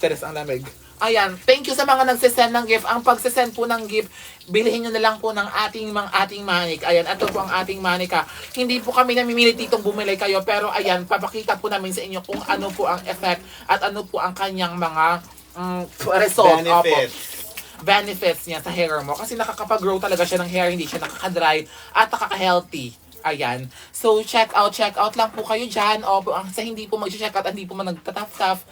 Teres ang lamig. Ayan, thank you sa mga nagsisend ng gift. Ang pagsisend po ng gift, bilhin nyo na lang po ng ating manik. Ayan, ito po ang ating manika. Hindi po kami namimilit ditong bumili kayo, pero ayan, papakita po namin sa inyo kung ano po ang effect at ano po ang kanyang mga result. Benefits. Benefits niya sa hair mo. Kasi nakakapag-grow talaga siya ng hair, hindi siya nakaka-dry at nakaka-healthy. Ayan. So, check out lang po kayo dyan. O, sa hindi po mag-check out, hindi po man nagtataf-taf.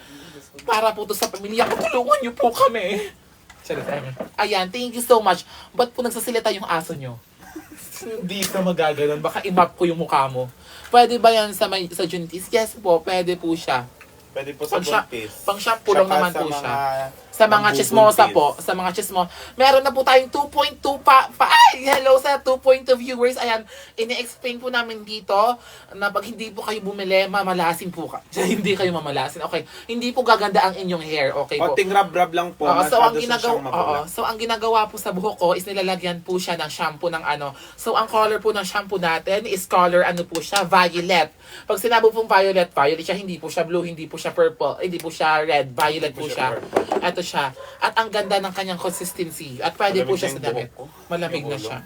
Para po to sa pamilya ko, tulungan niyo po kami. Ayan, thank you so much. Ba't po nagsasalita yung aso nyo? Hindi ka magaganon. Baka i-map ko yung mukha mo. Pwede ba yan sa Juntis? Yes po, pwede po siya. Pwede po sa buntis. Pang shampoo lang Tsaka naman sa po mga siya. Sa mga chismosa po, sa mga chismo, meron na po tayong 2.2 ay, hello sa 2.2 viewers. Ayan, ini-explain po namin dito na pag hindi po kayo bumili, mamalasin po ka. Hindi kayo mamalasin. Okay, hindi po gaganda ang inyong hair. Okay po. Konting rub-rub lang po. Oo, so ang Masyado siya ginagawa, siyang mapula. so ang ginagawa po sa buhok ko is nilalagyan po siya ng shampoo ng ano. So ang color po ng shampoo natin is color ano po siya, violet. Pag sinabi pong violet, violet siya, hindi po siya blue, hindi po siya purple, hindi po siya red, violet po siya. Ito siya. At ang ganda ng kanyang consistency. At pwede po Malamig siya na sa yung damit. buhok ko. Malamig Yung na ulo. siya.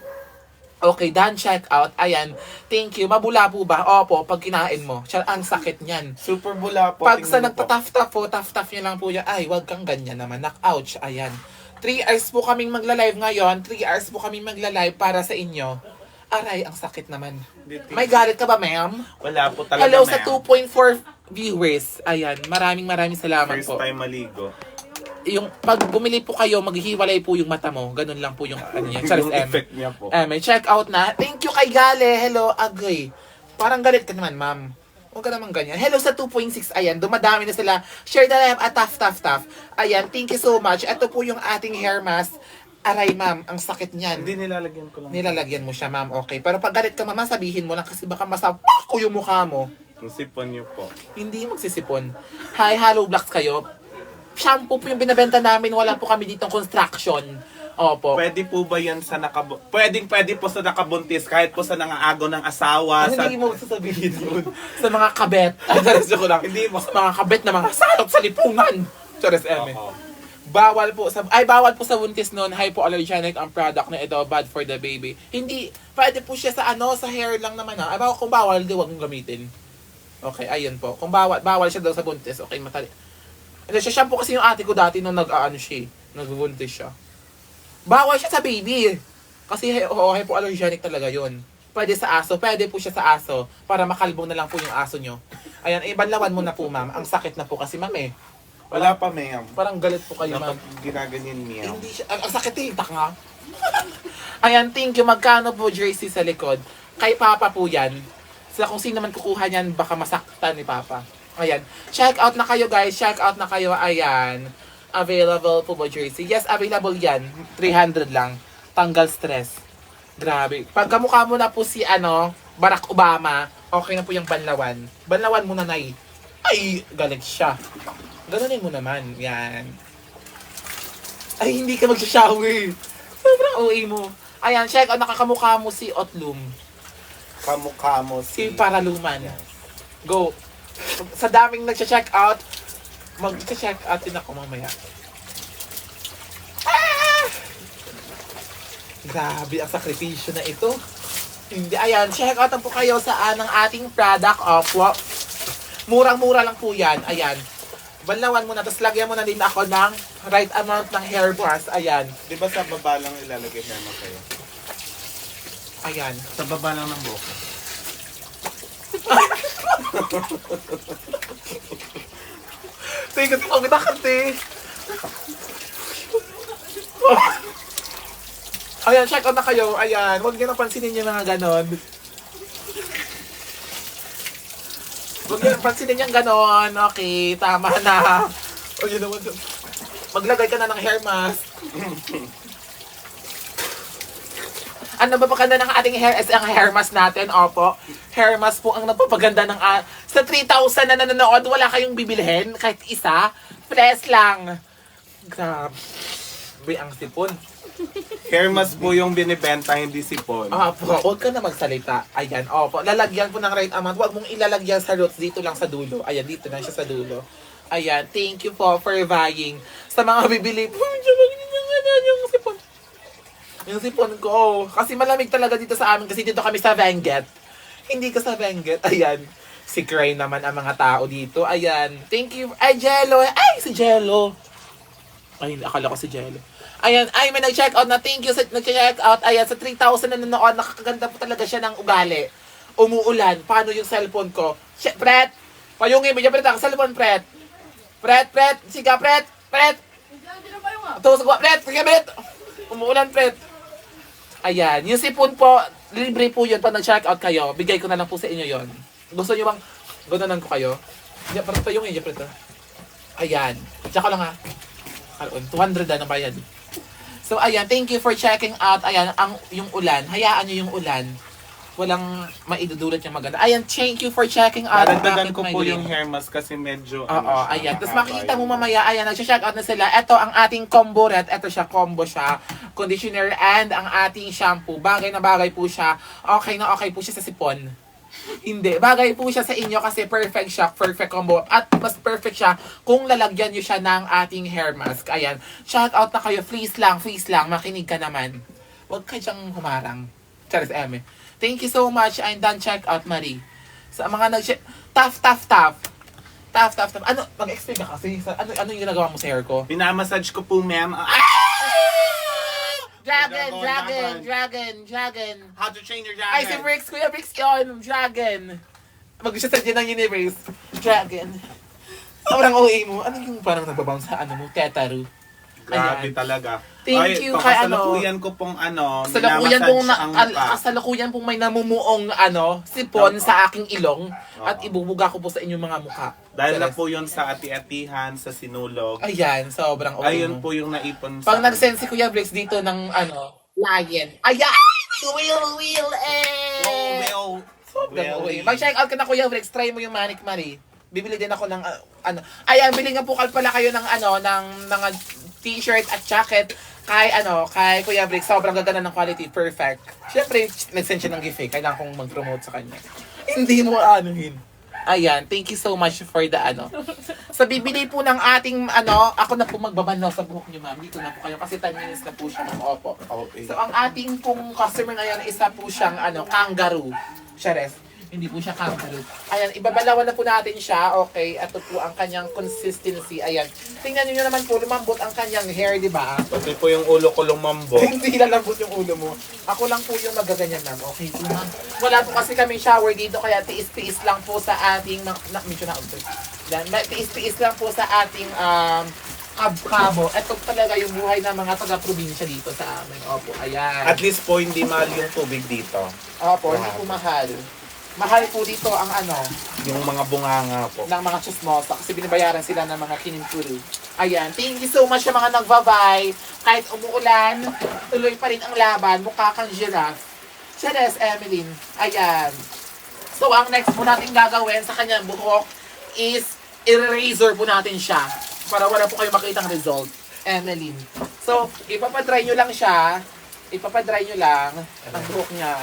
Okay, done check out. Ayan. Thank you. Mabula po ba? Opo, pag kinain mo. Siya, ang sakit niyan. Super bula po. Pag sa tingnan mo po. nagtataf-taf po, taf-taf niya lang po yan. Ay, wag kang ganyan naman. Knock-ouch. Ayan. 3 hours po kaming magla-live ngayon. 3 hours po kaming magla-live para sa inyo. Aray, ang sakit naman. May galit ka ba, ma'am? Wala po talaga, Hello sa ma'am. 2.4 viewers. Ayan, maraming salamat First po. time maligo. Yung pag bumili po kayo, maghihiwalay po yung mata mo. Ganun lang po yung ano niya. Charles Yung M. effect niya po. May check out na. Thank you kay Gale. Hello, Agoy. Parang galit ka naman, ma'am. Huwag ka naman ganyan. Hello sa 2.6. Ayan, dumadami na sila. Share na lang at taf. Ayan, thank you so much. Ito po yung ating hair mask. Aray, ma'am, ang sakit niyan. Hindi nilalagyan ko lang. Nilalagyan mo siya, ma'am. Okay. Pero pag galit ka, mama, sabihin mo lang kasi baka masapak ko yung mukha mo. Yung sipon niyo po. Hindi magsisipon. Hi, Hollow Blocks kayo. Shampoo po yung binabenta namin. Wala po kami ditong construction. Opo. Pwede po ba yan sa pwede po sa nakabuntis kahit po sa nangaagaw ng asawa. Ano sa... hindi mo sasabihin yun? Sa mga kabet. Charis ko lang. Hindi mo. Sa mga kabet na mga salot sa lipungan. Charis eme. Oo. Bawal po sa buntis noon, hypoallergenic ang product na ito, bad for the baby. Hindi, pwede po siya sa sa hair lang naman ha. Kung bawal, di wag mong gamitin. Okay, ayun po. Kung bawal siya daw sa buntis, okay, matali. Ano siya, shampoo kasi yung ate ko dati nung nagbuntis siya. Bawal siya sa baby. Kasi hypoallergenic talaga yun. Pwede sa aso, pwede po siya sa aso para makalbo na lang po yung aso nyo. Ayan, banlawan mo na po ma'am. Ang sakit na po kasi ma'am eh. Wala pa, ma'am. Parang galit po kayo ma'am. Dapat ginaganyan niya. Hindi siya, ang sakit eh, nga. Ayan, thank you. Magkano po jersey sa likod? Kay Papa po yan. Sa kung sino man kukuha niyan, baka masaktan ni Papa. Ayan. Check out na kayo guys. Check out na kayo. Ayan. Available po ba jersey? Yes, available yan. 300 lang. Tanggal stress. Grabe. Pag kamukha mo na po si Barack Obama, okay na po yung banlawan. Banlawan mo na, Nay. Ay, galit siya. Ganunin mo naman. Yan. Ay, hindi ka mag-shower. Sobrang OA mo. Ayan, check out. Nakakamukha mo si Otlum. Kamukha mo Si Paraluman. Go. Sa daming nag-check out, mag-check out din ako mamaya. Ah! Grabe ang sakripisyo na ito. Hindi, ayan, check out po kayo sa ng ating product. Opo. Murang-mura lang po yan. Ayan. Banlawan mo na, tapos lagyan mo na din ako ng right amount ng hair brush. Ayan. Di ba sa baba lang ilalagay hair mo kayo? Ayan. Sa baba lang ng buhok. Tingnan ko, kita kasi. Ayan, check out na kayo. Ayan, huwag niyo napansinin yung mga ganon. Huwag niyo napansinin yung ganon. Okay, tama na. O yun naman. Maglagay ka na ng hair mask. Ang napapaganda ng ating hair is ang hair mask natin. Opo. Hair mask po ang napapaganda ng... sa 3,000 na nanonood, wala kayong bibilhin. Kahit isa. Press lang. Grabe ang sipon. Hair mask po yung binibenta, hindi sipon. Opo, huwag ka na magsalita. Ayan, opo. Lalagyan po ng right amount. Huwag mong ilalagyan sa roots. Dito lang sa dulo. Ayan, dito lang siya sa dulo. Ayan, thank you po for buying. Sa mga bibili po, yung sipon. Yung sipon ko. Kasi malamig talaga dito sa amin. Kasi dito kami sa Benguet. Hindi ka sa Benguet. Ayan. Si Cray naman ang mga tao dito. Ayan. Thank you. Ay, Jello. Ay, si Jello. Ay, akala ko si Jello. Ayan. Ay, may nag-check out na. Thank you sa nag-check out. Ayan, sa 3,000 na nanonood, nakakaganda po talaga siya ng ugali. Umuulan. Paano yung cellphone ko? Pret! Payungin mo dyan, Pret. Ang cellphone, Pret. Pret. Siga, Pret. Ito, sagwa, Pret. Siga, Pret. Umuulan, Pret. Ayan. Yung sipon po, libre po yun. Pag nag-check out kayo, bigay ko na lang po sa inyo yon. Gusto nyo bang ganonan ko kayo? Payungin dyan, Pret. Ayan. Tsaka lang ha. karoon. 200 na bayad. So, ayan. Thank you for checking out. Ayan, yung ulan. Hayaan nyo yung ulan. Walang maidudulot yung maganda. Ayan, thank you for checking out. Dadagdagan Bakit ko may po link? yung hair mask kasi medyo Oo, siya, ayan. Tapos mahaba makikita mo yung- mamaya, ayan, nag-shoutout na sila. Ito ang ating combo red. Ito siya, combo siya. Conditioner and ang ating shampoo. Bagay na bagay po siya. Okay na okay po siya sa sipon. Hindi. Bagay po siya sa inyo kasi perfect siya. Perfect combo. At mas perfect siya kung lalagyan nyo siya ng ating hair mask. Ayan. Shoutout na kayo. Please lang, please lang. Makinig ka naman. Huwag ka dyang humarang. Charis Eme. Thank you so much. I'm done check out, Marie. Sa mga tough. Ano, mag-explain ka kasi. Ano yung ginagawa mo sa hair ko? Minamassage ko po, ma'am. Dragon. How to train your Ay, si dragon. Bricks, Kuya Bricks yun. Dragon. Mag-siya sa ng universe. Dragon. Sobrang OA mo. Ano yung parang nagbabounce sa ano mo? Tetaru. Grabe Ayan. talaga. Thank you kay Kasalukuyan ko pong Kasalukuyan pong, minamassage ang mukha. kasalukuyan pong may namumuong sipon sa aking ilong at ibubuga ko po sa inyong mga mukha. Dahil na Charis. po yun sa ati-atihan, sa sinulog. Ayan, sobrang OA Ayun mo. po yung naipon Pag sa... nag-send si Kuya Bricks dito ng lion. Ayan! Will, eh! Sobrang OA. Mag-check out ka na Kuya Bricks, try mo yung Manic Marie. Bibili din ako ng Ayan, bili nga po pala kayo ng ng mga t-shirt at jacket kay Kuya Bricks. Sobrang gaganda ng quality, perfect. Syempre, nag-send siya ng gift eh. Kailangan kong mag-promote sa kanya. Hindi mo anuhin. Ayan, thank you so much for the So, bibili po ng ating ako na po magbabanlaw sa buhok niyo, ma'am. Dito na po kayo kasi 10 minutes na po siya ng opo. Okay. So, ang ating pong customer ngayon, isa po siyang kangaroo. Chares. Hindi po siya kangaroo. Ayan, ibabalawan na po natin siya. Okay, ito po ang kanyang consistency. Ayan. Tingnan niyo naman po, lumambot ang kanyang hair, di ba? Pati po yung ulo ko lumambo. Hindi lalambot yung ulo mo. Ako lang po yung magaganyan, ma'am. Okay po, ma'am. Wala po kasi kami shower dito, kaya tiis-tiis lang po sa ating... medyo na-observe. Tiis-tiis lang po sa ating kabo. Ito talaga yung buhay ng mga taga-probinsya dito sa amin. Opo, ayan. At least po hindi mahal yung tubig dito. Opo, hindi po mahal. Mahal po dito ang Yung mga bunganga po. ng mga chismosa kasi binibayaran sila ng mga kininturi. Ayan, thank you so much sa mga nagbabay. Kahit umuulan, tuloy pa rin ang laban. Mukha kang giraffe. Charis, Emeline. Ayan. So, ang next po natin gagawin sa kanyang buhok is i-razor po natin siya para wala po kayo makitang result. Emeline. So, ipapadry nyo lang siya. Ipapadry nyo lang ang buhok niya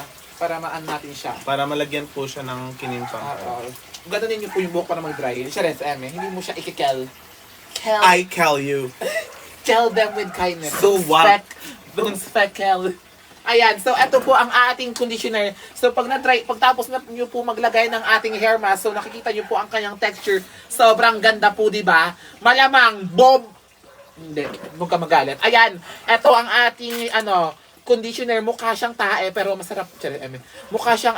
para maan natin siya. Para malagyan po siya ng kinimpang. Gano'n niyo po yung buhok para mag-dry. Charis, hindi mo siya ikikel. I kill you. Tell them with kindness. So what? Don't speckle. Ayan, so ito po ang ating conditioner. So pagtapos na niyo po maglagay ng ating hair mask, so nakikita niyo po ang kanyang texture. Sobrang ganda po, di ba? Malamang, hindi, huwag ka magalit. Ayan, ito ang ating, conditioner. Mukha siyang tae, pero masarap. Mukha siyang,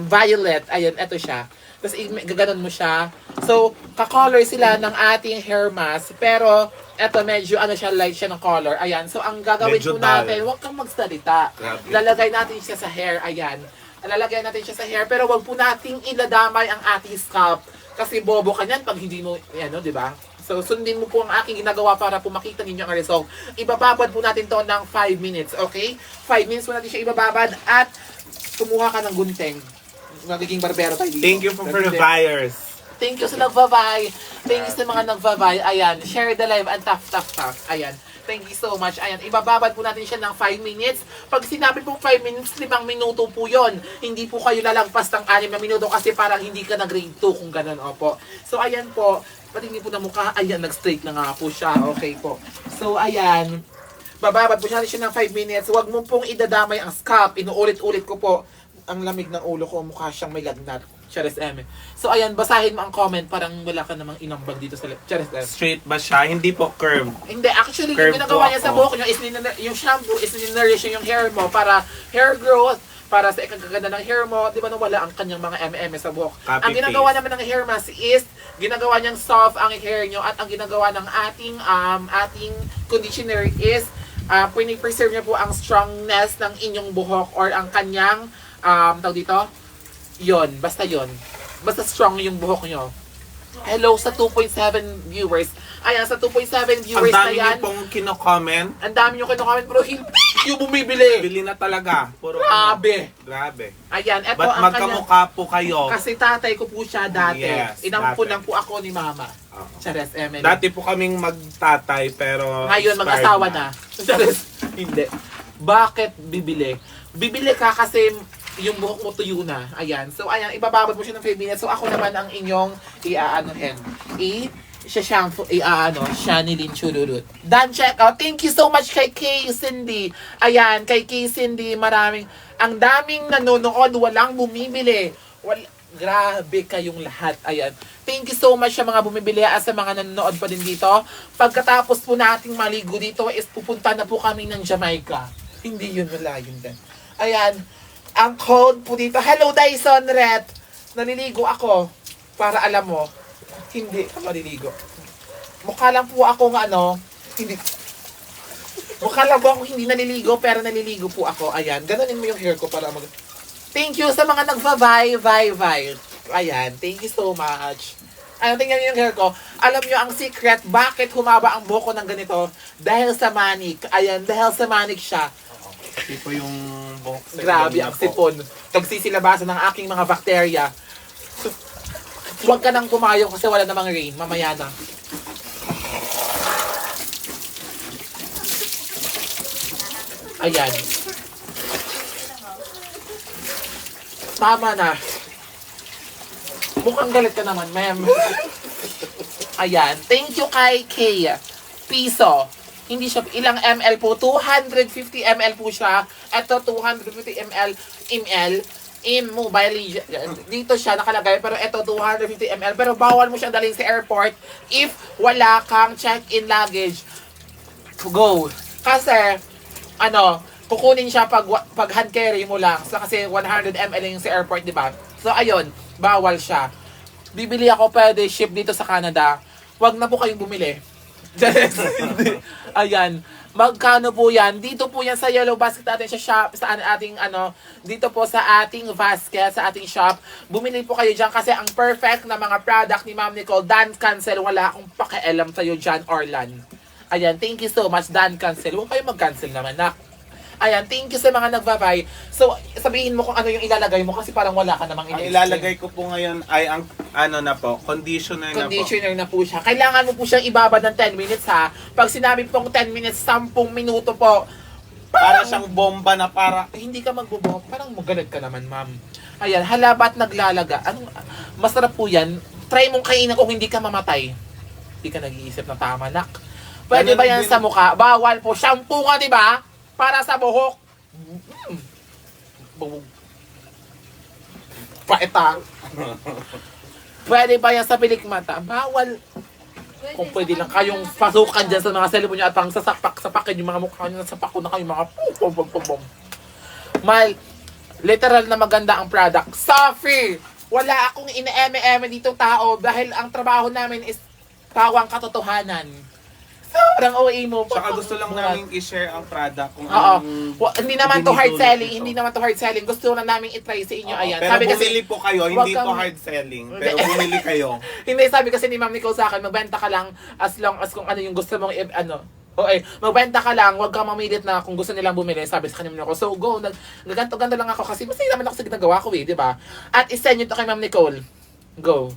violet. Ayan, ito siya. Tapos gaganon mo siya. So, ka-color sila ng ating hair mask. Pero, eto medyo siya, light siya ng color. Ayan. So, ang gagawin Medyo po natin, dull. huwag kang magsalita. Grabe. Lalagay natin siya sa hair. Ayan. Lalagay natin siya sa hair. Pero, wag po nating iladamay ang ating scalp. Kasi bobo ka niyan pag hindi mo, di ba? So, sundin mo po ang aking ginagawa para po makita ninyo ang result. Ibababad po natin to ng 5 minutes, okay? 5 minutes po natin siya ibababad at kumuha ka ng gunting. Magiging barbero tayo dito. Thank you for the buyers. Thank you sa nagbabay. Thank you sa mga nagbabay. Ayan, share the live and tough. Ayan. Thank you so much. Ayan, ibababad po natin siya ng 5 minutes. Pag sinabi pong 5 minutes, 5 minuto po yon. Hindi po kayo lalagpas ng 6 na minuto kasi parang hindi ka na grade 2 kung ganun, opo. So, ayan po. Patingin po na mukha. Ayan, nag-straight na nga po siya. Okay po. So, ayan. Bababad po natin siya ng 5 minutes. Huwag mo pong idadamay ang scalp. Inuulit-ulit ko po. Ang lamig ng ulo ko, mukha siyang may lagnat. Charis Eme. So, ayan, basahin mo ang comment. Parang wala ka namang inambag dito sa Charis Eme. Straight ba siya? Hindi po curved. Hindi, actually, Curve yung ginagawa po niya sa ako. buhok niyo is yung shampoo is ninourish yung hair mo para hair growth, para sa ikagaganda ng hair mo, di ba nawala ang kanyang mga MM sa buhok. Copy Ang ginagawa paste. naman ng hair mask is, ginagawa niyang soft ang hair niyo at ang ginagawa ng ating conditioner is, pinipreserve niya po ang strongness ng inyong buhok or ang kanyang, tawag dito, basta strong yung buhok niyo. Hello sa 2.7 viewers. Ayan, sa 2.7 Ang viewers na dami yan. niyo pong kino-comment. Ang dami yung kino-comment pero hindi yung bumibili. Bili na talaga. Puro Grabe. Grabe. Ayan, eto Ba't ang kanya. magkamukha po kayo? Kasi tatay ko po siya dati. Yes, Inampunan dati. po ako ni mama. Oo. Chares, Emily. Dati po kaming magtatay pero Ngayon, expired mag-asawa na. Chares, hindi. Bakit bibili? Bibili ka kasi yung buhok mo tuyo na. Ayan. So, ayan, ibababad mo siya ng 5 minutes. So, ako naman ang inyong i-aanohin. Shampoo, Shanilin Chururut. Done check out. Thank you so much kay Kay Cindy. Ayan, kay Kay Cindy, ang daming nanonood, walang bumibili. Grabe kayong lahat. Ayan. Thank you so much sa mga bumibili at sa mga nanonood pa din dito. Pagkatapos po nating maligo dito is pupunta na po kami ng Jamaica. Hindi yun, wala yun din. Ayan. Ang code po dito. Hello Dyson Ret. Naliligo ako. Para alam mo, hindi ka maliligo. Mukha lang po ako hindi. Mukha lang po ako hindi naliligo, pero naliligo po ako. Ayan, ganunin mo yung hair ko para Thank you sa mga nagva-vai. Ayan, thank you so much. Ayan, tingnan niyo yung hair ko. Alam niyo ang secret, bakit humaba ang buhok ko ng ganito? Dahil sa manik. Ayan, dahil sa manik siya. Tipo yung buhok sa Grabe ganyan ang po. sipon. Nagsisilabasan ng aking mga bakterya. Huwag ka nang pumayong kasi wala namang rain. Mamaya na. Ayan. Tama na. Mukhang galit ka naman, ma'am. Ayan. Thank you kay Kay. Piso. Hindi siya, ilang ml po? 250 ml po siya. Ito, 250 ml. In mobile, dito siya nakalagay, pero ito 250 ml. Pero bawal mo siyang dalhin sa airport if wala kang check-in luggage. Go. Kasi, kukunin siya pag hand carry mo lang. So, kasi 100 ml yung sa airport, di ba? So, ayun, bawal siya. Bibili ako, pwede ship dito sa Canada. Wag na po kayong bumili. Ayan. Magkano po yan? Dito po yan sa yellow basket natin sa shop, sa ating dito po sa ating basket, sa ating shop. Bumili po kayo dyan kasi ang perfect na mga product ni Ma'am Nicole, Dan Cancel, wala akong pakialam sa'yo dyan, Orlan. Ayan, thank you so much, Dan Cancel. Huwag kayo mag-cancel naman, nak. Ayan, thank you sa mga nagbabay. So, sabihin mo kung ano yung ilalagay mo kasi parang wala ka namang Ang in-explain. ilalagay ko po ngayon ay ang conditioner na po. Conditioner na po siya. Kailangan mo po siyang ibabad ng 10 minutes ha. Pag sinabi pong 10 minutes, 10 minuto po. Para siyang bomba na para Hindi ka magbubuhok. Parang magalag ka naman, ma'am. Ayan, halabat naglalaga. Masarap po yan. Try mong kainin kung hindi ka mamatay. Hindi ka nag-iisip ng tama, nak. Pwede Ganun ba yan din. sa mukha? Bawal po. Shampoo nga, di ba? Para sa buhok. Paeta. Pwede ba yan sa pilik mata? Bawal. Kung pwede lang kayong pasukan dyan sa mga cellphone nyo at pang sapak-sapakin yung mga mukha nyo, sapako na kayo mga pum. Mal, literal na maganda ang product. Safi! Wala akong ina-eme-eme ditong tao dahil ang trabaho namin is pawang katotohanan. Sobrang OA mo. Tsaka gusto lang namin i-share ang product kung Oo. Hindi naman to hard dinidulot selling. nito. Hindi naman to hard selling. Gusto lang namin itry sa inyo. Ayan. Pero Sabi kasi, bumili po kayo, Huwag hindi to kang- hard selling. Pero bumili kayo. hindi, sabi kasi ni Ma'am Nicole sa akin, magbenta ka lang as long as kung ano yung gusto mong Okay, magbenta ka lang, huwag kang mamilit na kung gusto nilang bumili, sabi sa kanya ko. So go, nagganto-ganto lang ako kasi masaya naman ako sa ginagawa ko di ba? At isend nyo to kay Ma'am Nicole. Go.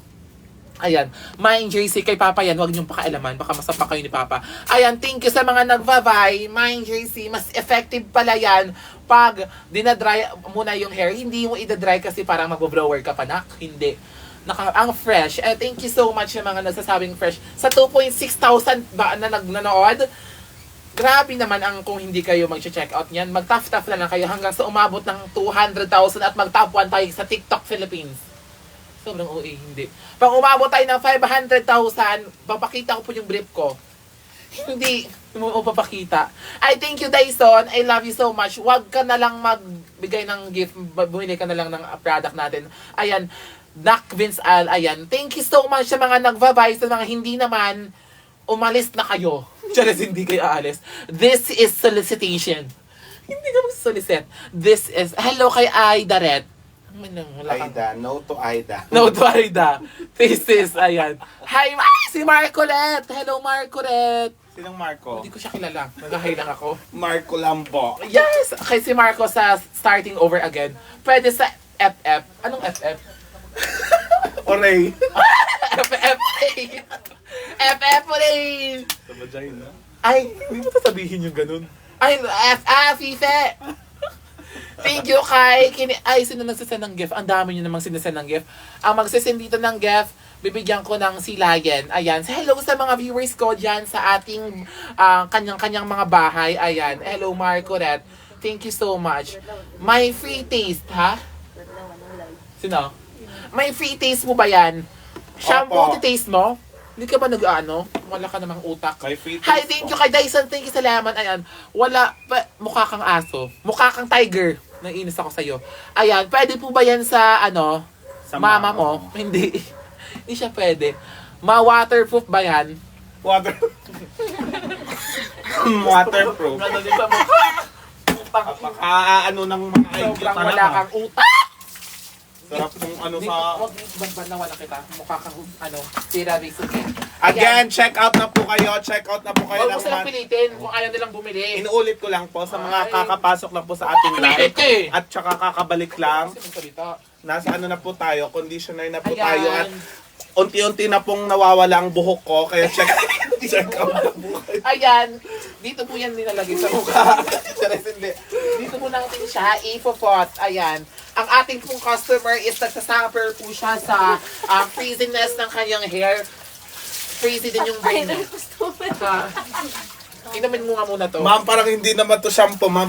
Ayan, Mind JC kay Papa yan, huwag niyong pakialaman, baka masapa kayo ni Papa. Ayan, thank you sa mga nagva-vie. Mind JC, mas effective pala yan pag dinadry muna yung hair. Hindi mo idadry kasi parang mag-blower ka pa, nak. Hindi. Ang fresh. Thank you so much sa mga nagsasabing fresh. Sa 2,600 ba na nanood, grabe naman ang kung hindi kayo mag-check out niyan. Mag-tough lang kayo hanggang sa umabot ng 200,000 at mag-top 1 tayo sa TikTok Philippines. Sobrang OA, hindi. Pag umabot tayo ng 500,000, papakita ko po yung brief ko. Hindi mo papakita. I thank you, Dyson. I love you so much. Huwag ka na lang magbigay ng gift. Bumili ka na lang ng product natin. Ayan. Doc Vince Al, ayan. Thank you so much sa mga nagva-buy, sa mga hindi naman, umalis na kayo. Charis, hindi kayo aalis. This is solicitation. Hindi ka mag-solicit. This is, hello kay Ay Daret. Wala kang- Aida, no to Aida. No, to Aida. Thesis, ayan. Hi, si Marcolet! Hello, Marcolet! Sinong Marco? Hindi ko siya kilala. Nag-hi lang ako. Marco Lambo. Yes! Kay si Marco sa Starting Over Again. Pwede sa FF. Anong FF? Oray. FF Ray! FF Ray! Sa vagina. Ay, hindi mo sasabihin yung ganun. Ay, Fife! Thank you kay ay, sino nagsasend ng gift? Ang dami nyo namang sinasend ng gift. Ang magsasend dito ng gift, bibigyan ko ng silayan. Ayan. Hello sa mga viewers ko dyan sa ating kanyang-kanyang mga bahay. Ayan. Hello, Marcoret. Thank you so much. May free taste, ha? Sino? May free taste mo ba yan? Shampoo, Opo. taste mo? Hindi ka ba nag-ano? Wala ka namang utak. Kay free Hi, taste thank po. you kay Dyson. Thank you sa laman. Ayan. Wala. Mukha kang aso. Mukha kang tiger. Naiinis ako sa'yo. Ayan. Pwede po ba yan sa, Sa mama mo? Hindi. Hindi siya pwede. Ma-waterproof ba yan? Water. Waterproof. Ano din sa mukha? Ano ng mga Sobrang idea wala kang utak. Sarap kung ano Hindi, sa... wag banban na wala kita. Mukha kang, tiramisu. Again, check out na po kayo. Check out na po kayo Huwag mo ng silang month. pilitin kung ayaw nilang bumili. Inuulit ko lang po sa mga Ay. kakapasok lang po sa ating Pinilit live. ka eh. At saka kakabalik lang. Kasi magsalita. Nasa ano na po tayo, conditioner na po Ayan. tayo. At unti-unti na pong nawawala ang buhok ko. Kaya check out na po kayo. Ayan, dito po yan nilalagay sa mukha. Charis, hindi. Dito po natin siya, ipopot. Ayan. Ang ating pong customer is nagsasuffer po siya sa frizziness ng kanyang hair. Frizzy din yung brain. Inumin mo nga muna to. Ma'am, parang hindi naman to shampoo, ma'am.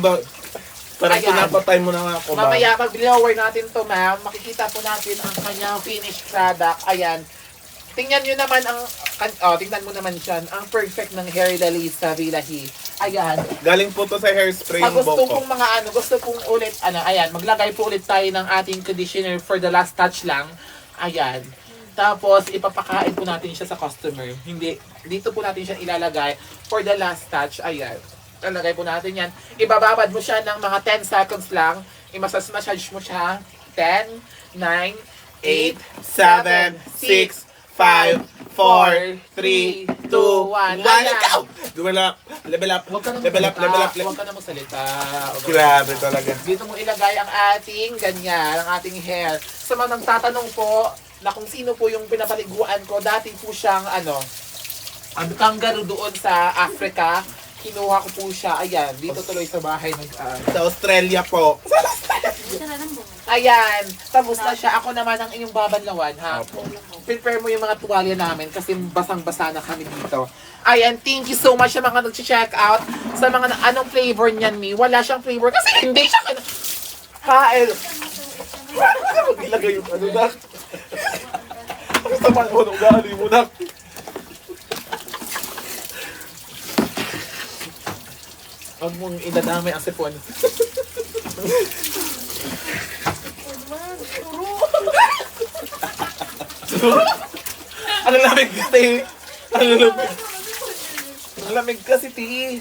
Parang Ayan. pinapatay mo na ako, ma'am. Mamaya pag-blower natin to, ma'am, makikita po natin ang kanyang finished product. Ayan. Tingnan nyo naman tingnan mo naman siya. Ang perfect ng hair lalies sa Villahi. Ayan. Galing po to sa hairspray Pag yung gusto buhok ko. pong gusto pong ulit, ayan, maglagay po ulit tayo ng ating conditioner for the last touch lang. Ayan. Tapos, ipapakain po natin siya sa customer. Hindi, dito po natin siya ilalagay for the last touch. Ayan. Lalagay po natin yan. Ibababad mo siya ng mga 10 seconds lang. I-massage mo siya. 10, 9, 8, 7, 6, 5, 4, 3, 2, 1, go! Level up, level up, Huwag ka na level up, level up, level Huwag ka na magsalita. up. Grabe talaga. Dito mo ilagay ang ating ganyan, ang ating hair. Sa mga nagtatanong po na kung sino po yung pinapaliguan ko, dati po siyang ang kangaroo doon sa Africa. Kinuha ko po siya. Ayan, dito tuloy sa bahay. Sa Australia po. Ayan, tapos na siya. Ako naman ang inyong babanlawan, ha? Prepare mo yung mga tuwalya namin kasi basang-basa na kami dito. Ayan, thank you so much sa mga nag-check out. Sa mga anong flavor niyan, Mi? Wala siyang flavor kasi hindi siya Hael. Ilagay yung na. Gusto man mo nung gali mo na. Huwag mong idadamay ang sipon. Ang lamig kasi. Ang lamig. Ang lamig kasi, ti.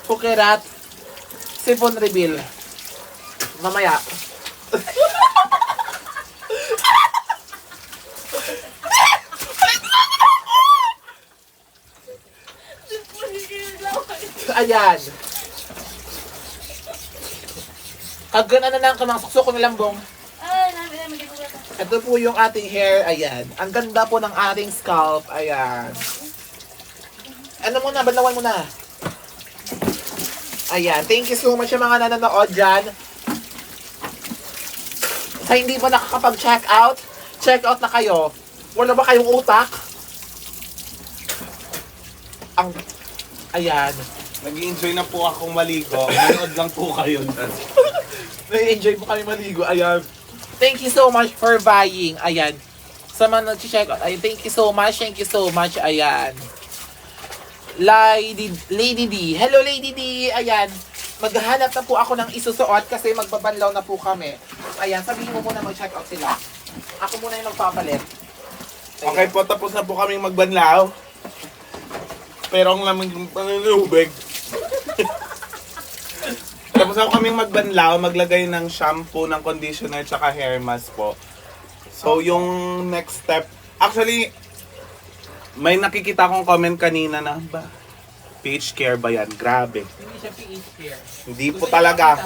Pukerat. Sipon reveal. Mamaya. Ayan. Kagana na lang ka ng suksok ng lambong. Ito po yung ating hair. Ayan. Ang ganda po ng ating scalp. Ayan. Ano muna? Banlawan mo na. Ayan. Thank you so much sa mga nanonood dyan. Sa hindi pa nakakapag-check out, check out na kayo. Wala ba kayong utak? Ayan. Nag-i-enjoy na po akong maligo. Manood lang po kayo. Nai-enjoy mo kami maligo. Ayan. Thank you so much for buying. Ayan. Sa mga nag-check out. Ayan. Thank you so much. Thank you so much. Ayan. Lady D. Hello, Lady D. Ayan. Maghahanap na po ako ng isusuot kasi magbabanlaw na po kami. Ayan. Sabihin mo muna mag-check out sila. Ako muna yung magpapalit. Okay po, tapos na po kaming magbanlaw. Pero ang lamig yung panunubig. Tapos So kaming magbanlaw, maglagay ng shampoo, ng conditioner, tsaka hair mask po. So yung next step, actually, may nakikita akong comment kanina na, ba, PH care ba yan? Grabe. Hindi siya PH care. Hindi po talaga.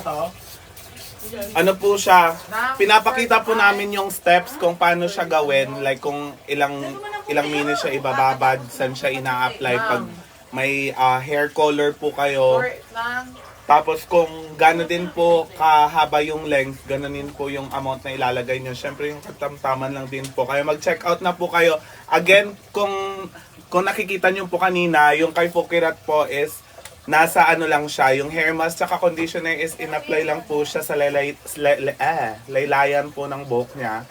Ano po siya, Na- pinapakita po namin yung steps kung paano siya gawin, like kung ilang minutes siya ibababad, saan siya ina-apply pag may hair color po kayo. Or lang. Tapos kung gano'n din po kahaba yung length, gano'n din po yung amount na ilalagay nyo. Siyempre yung katamtaman lang din po. Kaya mag-check out na po kayo. Again, kung nakikita nyo po kanina, yung kay Fukirat po is nasa ano lang siya. Yung hair mask tsaka conditioner is in-apply lang po siya sa laylayan po ng buhok niya.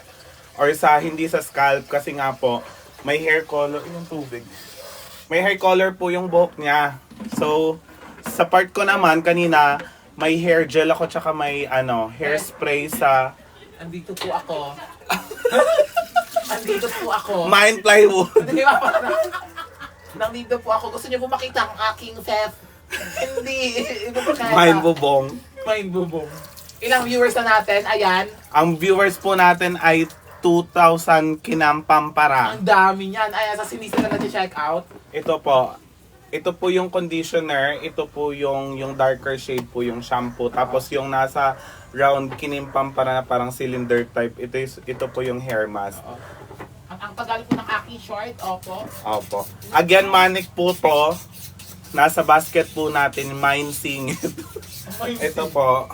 Or sa hindi sa scalp kasi nga po may hair color. Yung tubig. May hair color po yung buhok niya. So, sa part ko naman kanina, may hair gel ako tsaka may hairspray sa Andito po ako. Andito po ako. Mind Plywood. Di ba? Nandito po ako. Gusto niyo po makita ang aking set? Hindi. Mind Bubong. Mind bubong. Ilang viewers na natin? Ayan. Ang viewers po natin ay 2,000 kinampampara. Ang dami niyan. Ayan, sa sinis na nag-check out. Ito po. Ito po yung conditioner, ito po yung darker shade po yung shampoo. Tapos yung nasa round kinimpampara na parang cylinder type, ito po yung hair mask. Ang tagal po ng aking short, opo. Opo. Again, manik po to. Nasa basket po natin, mine singit. Ito po.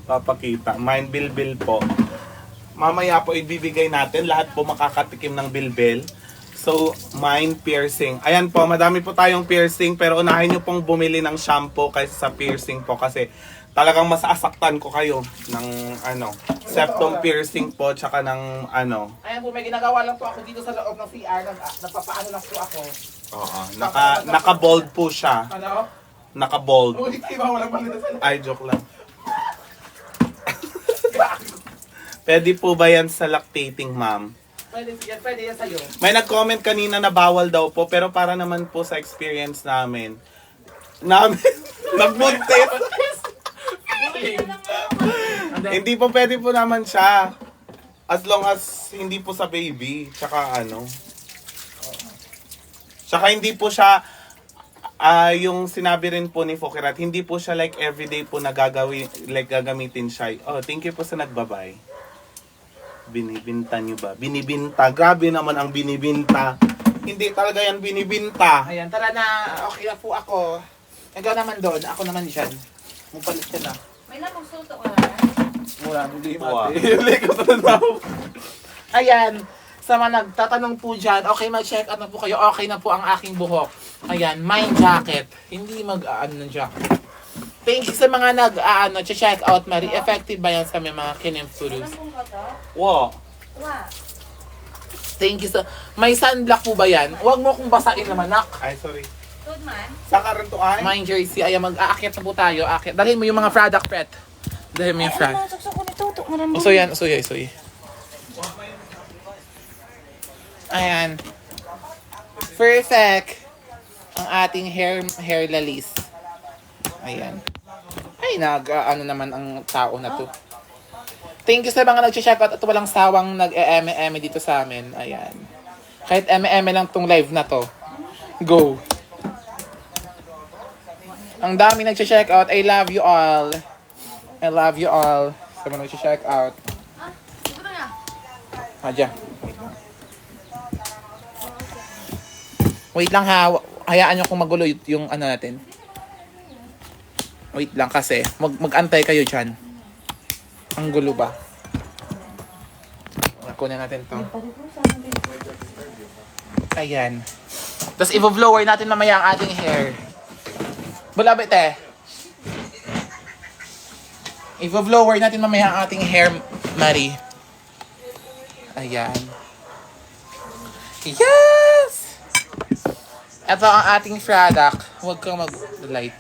Papakita. Mine bilbil po. Mamaya po ibibigay natin. Lahat po makakatikim ng bilbil. So, mine piercing. Ayan po, madami po tayong piercing. Pero unahin nyo pong bumili ng shampoo kaysa sa piercing po. Kasi talagang masasaktan ko kayo ng septum piercing po. Tsaka ng Ayan po, may ginagawa lang po ako dito sa loob ng CR. Nagpapaano lang po ako. Oo, naka-bold po siya. Ano? Naka-bold. Ulit kayo ba? Walang palito sa loob. Ay, joke lang. Pwede po ba yan sa lactating, ma'am? Pwede yan sa'yo. May nag-comment kanina na bawal daw po, pero para naman po sa experience namin, nagbuntis. Hindi po pwede po naman siya. As long as hindi po sa baby, tsaka Tsaka hindi po siya, yung sinabi rin po ni Fukirat, hindi po siya like everyday po gagamitin siya. Oh, thank you po sa nagbabay. Binibinta niyo ba? Binibinta. Grabe naman ang binibinta. Hindi talaga yan binibinta. Ayan, tara na. Okay na po ako. Ikaw naman doon. Ako naman dyan. Mupalit ka na. May napagsuto ka na. Mura, hindi Wow. Ayan. Sa mga nagtatanong po dyan, okay, mag-check out na po kayo. Okay na po ang aking buhok. Ayan, mine jacket. Hindi ng jacket. Thank you sa mga check out, Mari. Effective ba yan sa mga kinemfurus? Wow. Thank you sa... May sunblock po ba yan? Huwag mo kong basain naman, nak. Ay, sorry. Good man. Saka rin to ay? Mine jersey. Ayan, mag-aakyat na po tayo. Aakyat. Dalhin mo yung mga product pet. Dalhin mo yung product. Sukso ko nito. Marami. Uso yan, usoy. Ayan. Perfect. Ang ating hair lalis. Ayan. Ay, naman ang tao na to. Thank you sa mga nag-check out at walang sawang nag-eme dito sa amin. Ayan. Kahit eme lang tong live na to. Go. Ang dami nag-check out. I love you all. I love you all. Sa mga nag-check out. Adya. Wait lang ha. Hayaan nyo kung magulo yung natin. Wait lang kasi. Mag-antay kayo dyan. Ang gulo ba? Kunin natin to. Ayan. Tapos i-blower natin mamaya ang ating hair. Bulabit eh. I-blower natin mamaya ang ating hair, Mari. Ayan. Yes! Ito ang ating product. Huwag kang mag-light.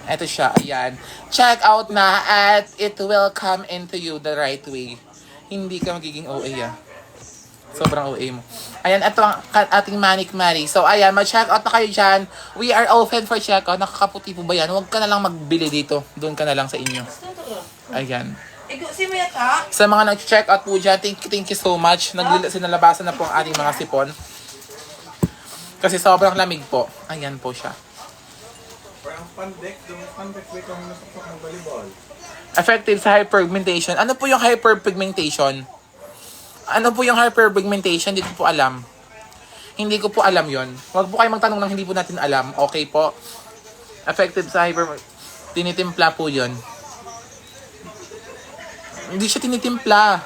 Ito siya, ayan. Check out na at it will come into you the right way. Hindi ka magiging OA, ah. Sobrang OA mo. Ayan, ito ang ating Manic Mari. So, ayan, mag-check out na kayo dyan. We are open for check out. Nakakaputi po ba yan? Huwag ka na lang magbili dito. Doon ka na lang sa inyo. Ayan. Si Meta? Sa mga nag-check out po dyan, thank you so much. Sinalabasan na po ang ating mga sipon. Kasi sobrang lamig po. Ayan po siya. Parang pandek kami nasaksak ng volleyball. Effective sa hyperpigmentation. Ano po yung hyperpigmentation? Ano po yung hyperpigmentation? Hindi ko po alam. Hindi ko po alam yon. Huwag po kayo magtanong ng hindi po natin alam. Okay po. Effective sa tinitimpla po yon. Hindi siya tinitimpla.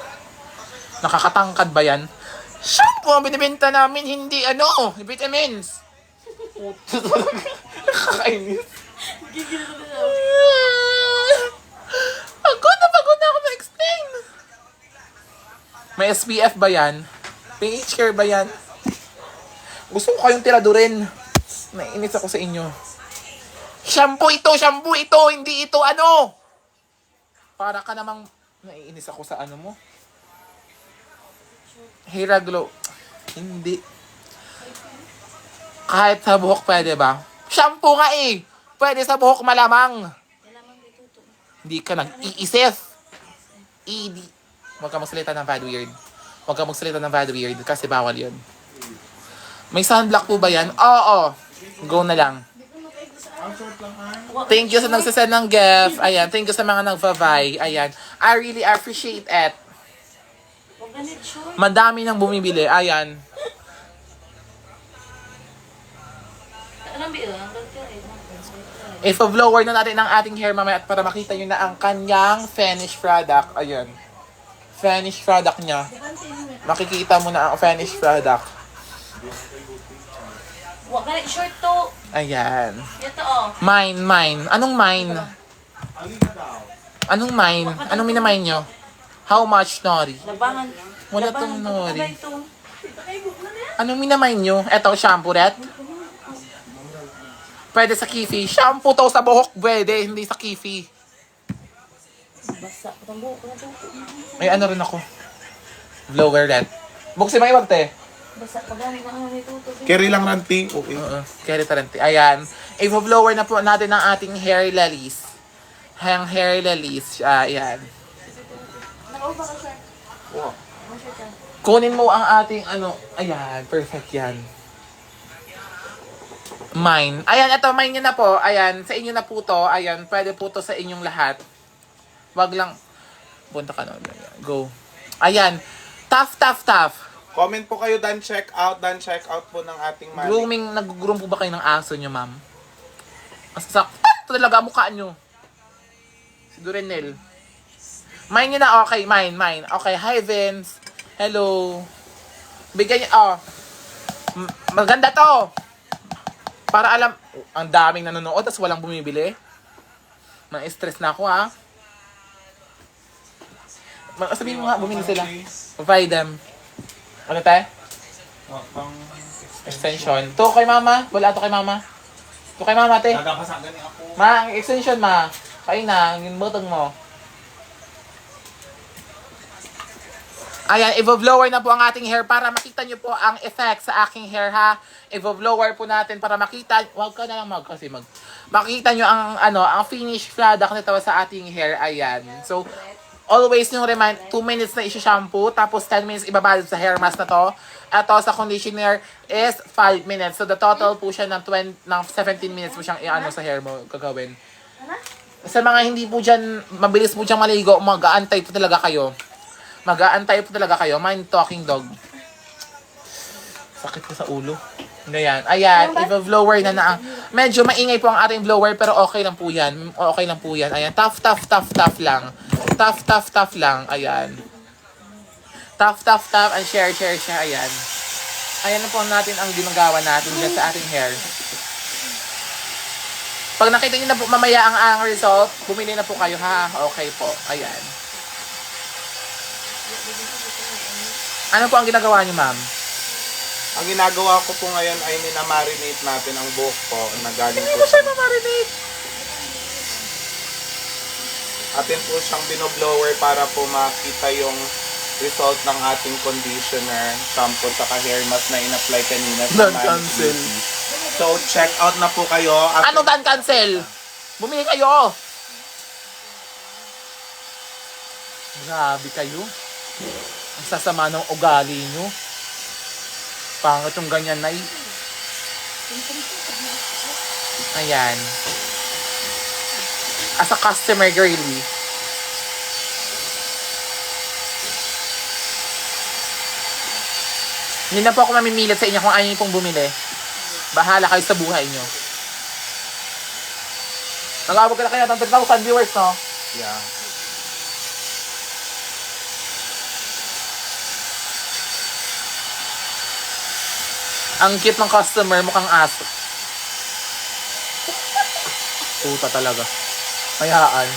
Nakakatangkad ba yan? Shampoo ang binibenta namin, hindi vitamins. Nakakainis. Pagod na ako ma-explain. May SPF ba yan? PH care ba yan? Gusto ko kayong tiradurin. Naiinis ako sa inyo. Shampoo ito, hindi ito Para ka namang naiinis ako sa mo. Hair Glow. Hindi. Kahit sa buhok pwede ba? Shampoo nga eh. Pwede sa buhok malamang. Hindi ka nag-iisip. Huwag ka magsalita ng bad weird. Huwag ka magsalita ng bad weird kasi bawal yun. May sunblock po ba yan? Oo. Go na lang. Thank you sa nagsasend ng gift. Ayan. Thank you sa mga nagva-vie. Ayan. I really appreciate it. Madami nang bumibili. Ayan. I-blower na natin ang ating hair mamaya at para makita nyo na ang kanyang finished product. Ayan. Finished product niya. Makikita mo na ang finished product. Wag ka short to. Ayan. Ito Mine. Anong mine? Anong mine? Anong minamine nyo? How much, Nori? Labangan. Wala tong Nori. Ito. Anong minamine nyo? Eto, shampoo ret? Pwede sa Kifi. Shampoo to sa buhok. Pwede, hindi sa Kifi. Basta. Tambo ko na to. May ano rin ako. Blower red. Buksin mo iwag te. Basta. Pagani na nito. Carry lang ranti. Okay. Carry tarante. Ayan. I-blower na po natin ang ating hair lilies. Hang hair lilies. Ayan. Nakaupa ka, sir. Wow. Kunin mo ang ating Ayan. Perfect yan. Mine. Ayan, ito, mine nyo na po. Ayan, sa inyo na po to. Ayan, pwede po to sa inyong lahat. Wag lang. Punta ka na. Go. Ayan. Tough. Comment po kayo, done check out po ng ating Manic. Grooming, nag-groom po ba kayo ng aso nyo, ma'am? Sakto talaga mukha nyo. Si Durenel. Mine nyo na, okay, mine. Okay, hi Vince. Hello. Bigyan nyo, maganda to. Para alam, ang daming nanonood, tapos walang bumibili. Ma-stress na ako, ha? Sabihin mo nga, bumili sila. Provide them. Ano tayo? Extension. To kay mama. Wala to kay mama. To kay mama, te. Nagapasagan niya ako. Ma, ang extension, ma. Kain na, yung butong mo. Ayan, i-blower na po ang ating hair para makita nyo po ang effect sa aking hair, ha. I-blower po natin para makita, wag ka na lang makita nyo ang finished product nito sa ating hair. Ayan. So, always yung remind, 2 minutes na isi-shampoo, tapos 10 minutes ibabalot sa hair mask na to. Ito sa conditioner is 5 minutes. So, the total po siya ng 17 minutes po siyang sa hair mo gagawin. Sa mga hindi po dyan, mabilis po dyan maligo, mag-aantay po talaga kayo. Mind talking dog. Sakit ko sa ulo. Ganyan. Ayan, i-blower na. Medyo maingay po ang ating blower pero okay lang po yan. Ayan, tough lang. Tough lang. Ayan. Tough and share. Ayan. Ayan na po natin ang ginagawa natin dyan sa ating hair. Pag nakita nyo na po mamaya ang result, bumili na po kayo, ha? Okay po. Ayan. Ano po ang ginagawa niyo, ma'am? Ang ginagawa ko po ngayon ay minamarinate natin ang buhok po na galing Hindi po mo siya sa... mamarinate. Atin po siyang binoblower para po makita yung result ng ating conditioner, shampoo, saka hair mask na in-apply kanina sa Dan Manic cancel. Beauty. So, check out na po kayo. Ano dan cancel? Bumili kayo! Grabe kayo. Ang sasama ng ugali nyo. Pangit yung ganyan na Ayan. As a customer, girly. Hindi na po ako mamimilit sa inyo kung ayaw niyo pong bumili. Bahala kayo sa buhay nyo. Nag-awag ka na kaya ng 10,000 viewers, no? Yeah. Ang cute ng customer, mukhang aso. Puta talaga. Hayaan.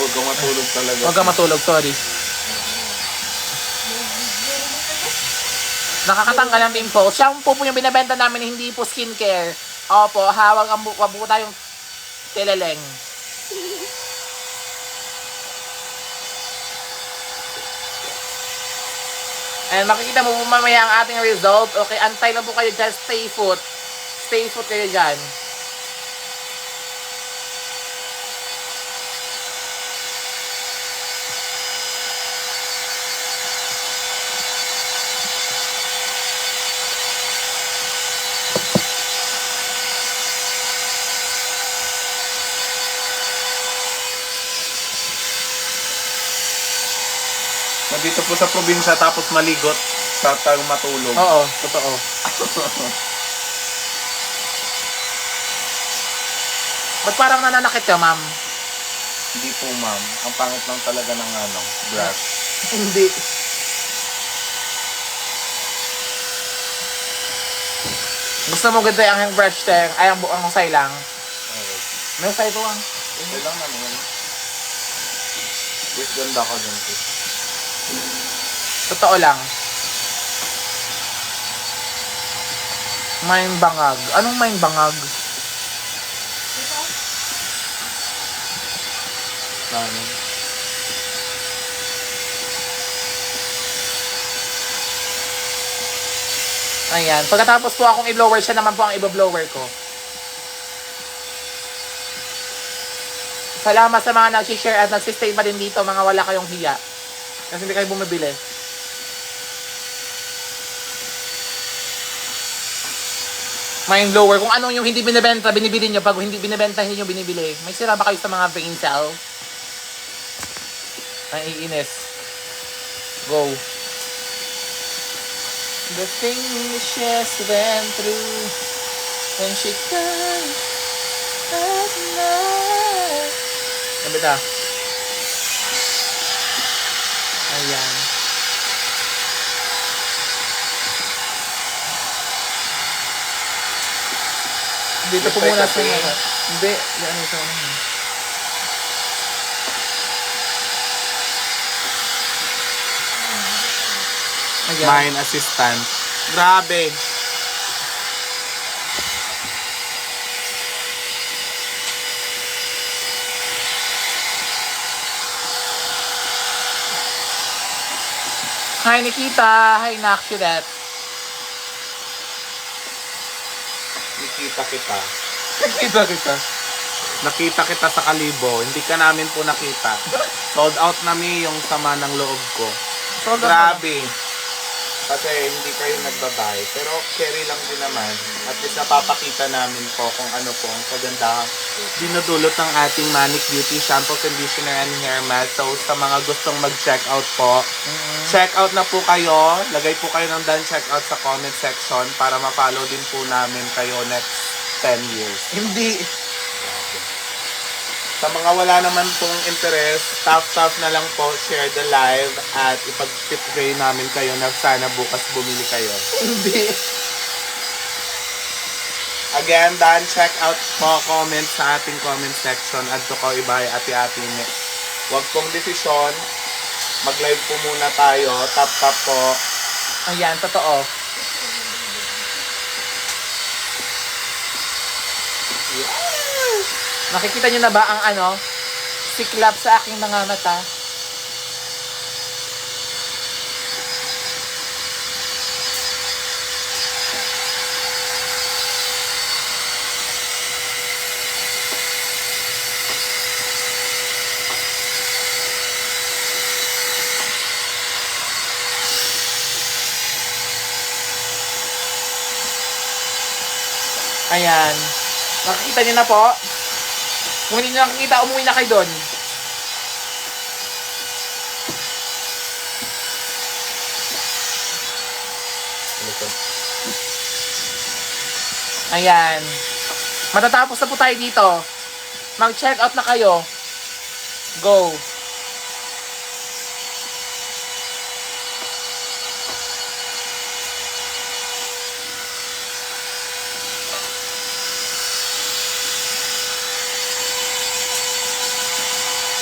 Huwag kang matulog talaga. Huwag kang matulog, sorry. Nakakatanggal ng pimples. Shampoo po yung binabenta namin, hindi po skincare. Opo, hawag ang buko tayong teleleng. And makikita mo po mamaya ang ating result. Okay, antay lang po kayo dyan. Stay put. Stay put kayo dyan. Dito po sa probinsya tapos maligot sa tayong matulog. Oo, totoo. Ba't parang nananakit ka, ma'am? Hindi po, ma'am. Ang pangit lang talaga ng brush. Hindi. Gusto mo ganda ang brush teng? Ay, ang buang say lang. Okay. May say po ang. Okay lang naman. Wait, ganda ka dyan po. Totoo lang. Main bangag. Anong main bangag? Ano? Ayan. Pagkatapos po akong i-blower, siya naman po ang i-blower ko. Salamat sa mga nag-share at nagsistay pa din dito, mga wala kayong hiya. Kasi hindi kayo bumibili. May blower. Kung anong yung hindi binibenta, binibili nyo. Pag hindi binibenta, hindi nyo binibili. May sira ba kayo sa mga vein cell? Naiinis. Go. The things she went through when she cried at night. Sabi ta. Ayan. Dito po muna sa mga. Hindi. Yan ito. Ayan. Mine assistant. Grabe. Hi Nikita. Hi Nakshuret. Nakita kita. Nakita kita. Nakita kita sa Kalibo. Hindi ka namin po nakita. Sold out nami yung sama ng loob ko. Grabe. Kasi hindi kayo nagbabay. Pero carry lang din naman. At least napapakita namin po kung ano po ang kagandahang dinudulot ng ating Manic Beauty Shampoo, Conditioner, and Hair Mask. So sa mga gustong mag-check out po, check out na po kayo. Lagay po kayo ng done check out sa comment section para ma-follow din po namin kayo next 10 years. Hindi. Sa mga wala naman pong interest, tap na lang po, share the live at ipag-pray namin kayo na sana bukas bumili kayo. Hindi. Again, dan check out po comment sa ating comment section at to ko ibay ati-ati ni. Huwag pong desisyon. Mag-live po muna tayo. Tap po. Ayan, totoo. Nakikita niyo na ba ang siklab sa aking mga mata? Ayan. Nakikita niyo na po. Kung hindi nyo nakikita, umuwi na kayo doon. Ayan. Matatapos na po tayo dito. Mag-check out na kayo. Go.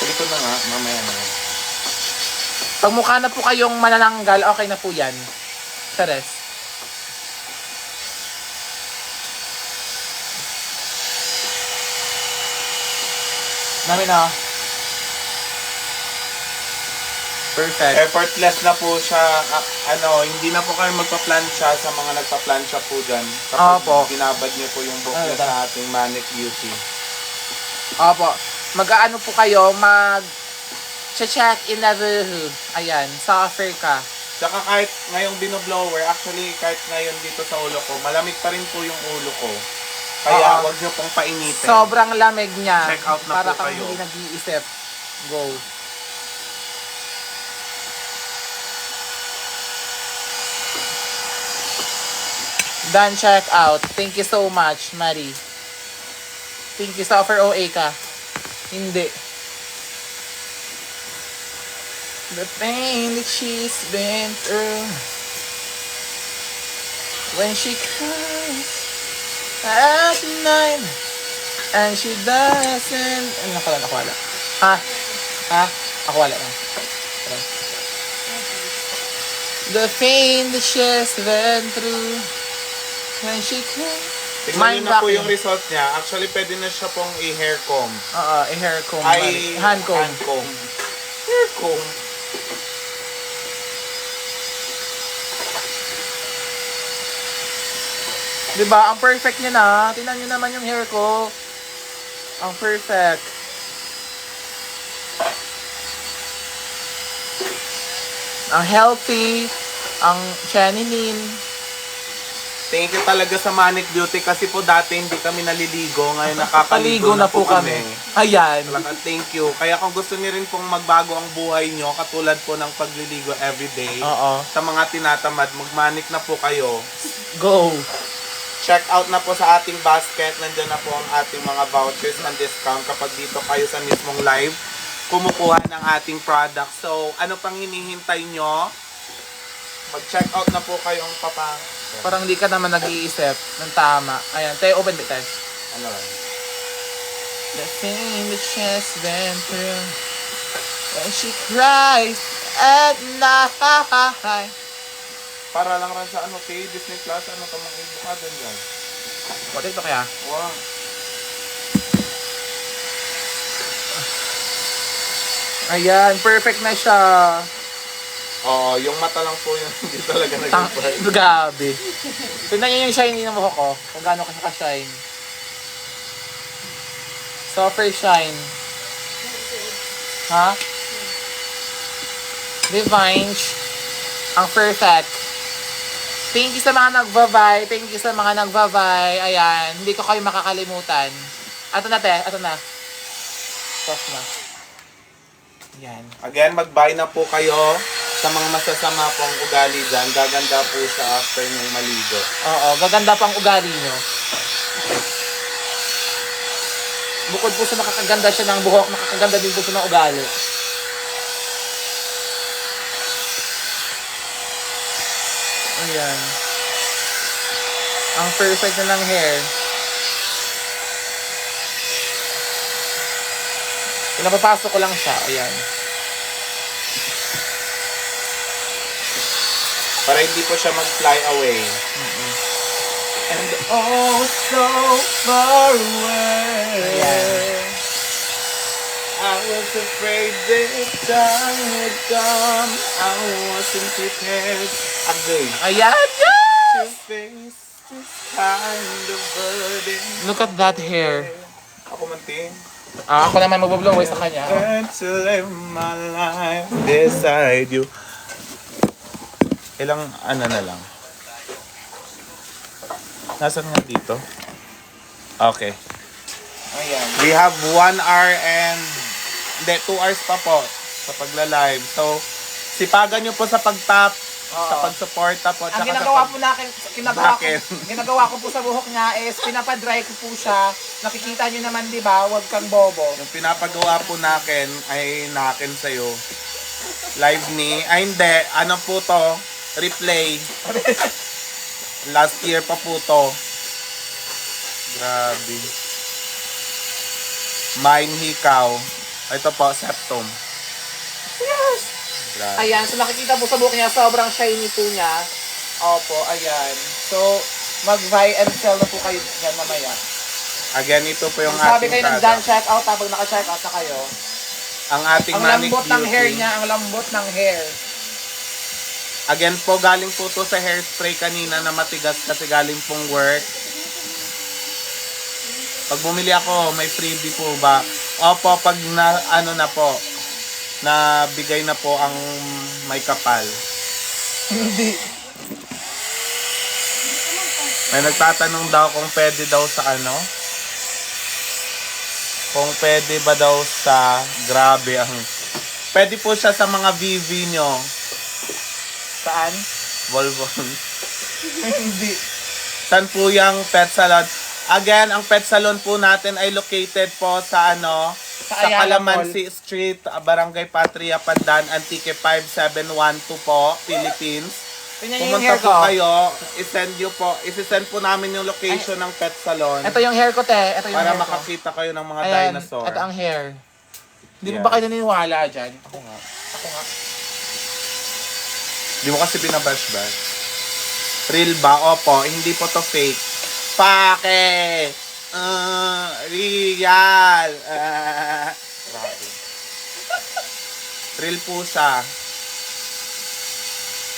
Ito na nga, mamaya na. Pag mukha na po kayong manananggal, okay na po yan. Teres. Dami na. Perfect. Effortless na po siya. Hindi na po kayo magpa-plancha sa mga nagpa-plancha po dyan. Kapag Opo. binabad niyo po yung buhok niyo sa ating Manic Beauty. Opo. Mag-aano po kayo, check in na ayan, sa Africa. Tsaka kahit ngayong binoblower, actually kahit ngayon dito sa ulo ko, malamig pa rin po yung ulo ko. Kaya Oo. wag niyo pong painitin. Sobrang lamig niya. Check out na para po kang kayo. hindi nag-iisip. Go. Done check out. Thank you so much, Marie. Thank you sa offer OA ka. Hindi. The pain that she's been through when she cries at night and she doesn't... Ano ka lang, ako wala. Ha? Ako wala lang. The pain that she's been through when she cries. Tingnan niyo na po vacuum. yung result niya. Actually, pwede na siya pong i-hair comb. Oo, hair comb. Ay, Hand comb. Hand comb. Hair comb. Diba? Ang perfect niya na. Tingnan niyo naman yung hair ko. Ang perfect. Ang healthy. Ang chaninin. Thank you talaga sa Manic Beauty kasi po dati hindi kami naliligo. Ngayon nakakaligo Paligo na po kami. Ayan. Talaga, thank you. Kaya kung gusto niyo rin pong magbago ang buhay niyo, katulad po ng pagliligo everyday, Oo. sa mga tinatamad, magmanik na po kayo. Go. Check out na po sa ating basket. Nandiyan na po ang ating mga vouchers and discount kapag dito kayo sa mismong live kumukuha ng ating product. So, ano pang hinihintay nyo? Mag-check out na po kayong papa. Parang di ka naman nag-iisip ng tama. Ayan. Tayo, open the test. Ano lang? The thing that she's been through when she cries at night. Para lang rin sa Disney Plus, ka mga ibuka doon yan. What ito kaya? Wow. Ayan, perfect na siya. Oo, yung mata lang po yun. Hindi talaga naging bright. Gabi. Tignan niyo yung shiny ng buhok ko. Kung gaano ka ka-shine. Super shine. Ha? Divine. Ang perfect. Thank you sa mga nagbabay. Thank you sa mga nagbabay. Ayan. Hindi ko kayo makakalimutan. Ato na, te. Ato na. Stop na. Ayan. Again, mag-buy na po kayo sa mga masasama pong ugali dyan. Gaganda po siya after nyong maligo. Oo. Gaganda pang ugali nyo. Bukod po sa nakakaganda siya ng buhok, nakakaganda din po siya ng ugali. Ayan. Ang perfect na ng hair. Pinapapasok ko lang siya. Ayan. Para hindi po siya mag-fly away. And oh, so far away. Yeah. I was afraid that time would come. I wasn't prepared. Agoy. Ayan! To face this kind of burden. Look at that hair. Ako manting. Ako naman magbublow away sa kanya. And to live my life beside you. Ilang ano na lang. Nasaan nga dito? Okay. Ayan. We have 1 hour and... Hindi, 2 hours pa po sa pagla-live. So, sipagan nyo po sa pag-tap, sa pag-suporta po. Ang tsaka ginagawa sa po natin, Bakit? ginagawa ko po sa buhok niya is pinapadry ko po siya. Nakikita niyo naman, di ba? Huwag kang bobo. Yung pinapagawa po nakin ay nakin sa'yo. Live ni... Ay, hindi. Ano po to? Replay. Last year pa po to. Grabe. Mine hikaw. Ito po, septum. Yes! Grabe. Ayan, so nakikita po sa buhok niya, sobrang shiny po niya. Opo, ayan. So, mag-buy and sell na po kayo dyan mamaya. Again, ito po yung Kung sabi ating kayo ng product. done check out, habang naka-check out na kayo. Ang ating Ang Manic lambot ng Beauty. hair niya, ang lambot ng hair. Again po, galing po to sa hairspray kanina na matigas kasi galing pong work. Pag bumili ako, may freebie po ba? Opo, pag na, ano na po, na bigay na po ang may kapal. Hindi. May nagtatanong daw kung pwede daw sa ano? Kung pwede ba daw sa, grabe ang, pwede po siya sa mga VV nyo. Saan? Volvo. Hindi. Saan po yung pet salon? Again, ang pet salon po natin ay located po sa ano? Sa Ayala Calamansi Street, Barangay Patria, Pandan, Antique 5712 po, Philippines. Tingnan niyo yung Pumunta hair po ko. kayo, isend po namin yung location ng pet salon Ito yung hair ko, te. Ito yung para hair ko. makakita kayo ng mga Ayan, dinosaur. ito ang hair. Hindi mo Yeah. ba kayo naniniwala dyan? Ako nga. Ako nga. Di mo kasi binabash-bash. Real ba? Opo, hindi po to fake. Pake! Real! Grabe. Real po siya.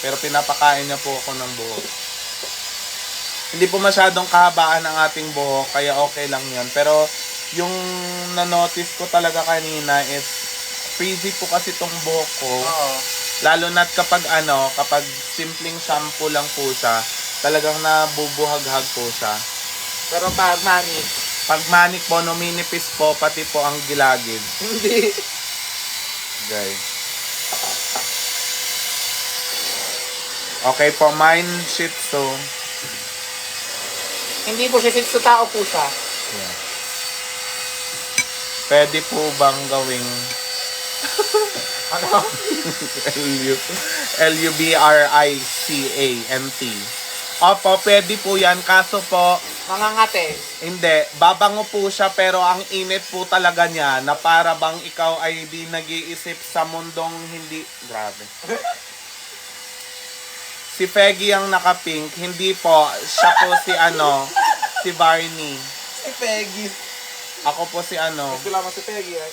Pero pinapakain niya po ako ng buhok. Hindi po masyadong kahabaan ang ating buhok, kaya okay lang yan. Pero yung na-notice ko talaga kanina is frizzy po kasi tong buhok ko. Oo. Lalo na't kapag kapag simpleng shampoo lang po siya, talagang nabubuhaghag po siya. Pero pag mani, Pag manik po, numinipis po, pati po ang gilagid. hindi. Guys. Okay po, mine Shih Tzu. Hindi po siya sa tao po siya. Yeah. Pwede po bang gawing Ano? Lubricant? Opo, pwede po yan. Kaso po, Mangangate. hindi. Babango po siya pero ang init po talaga niya na para bang ikaw ay di nag-iisip sa mundong hindi... Grabe. Si Peggy ang naka-pink. Hindi po. Siya po si Barney. Si Peggy. Ako po si Gusto lamang si Peggy. Eh.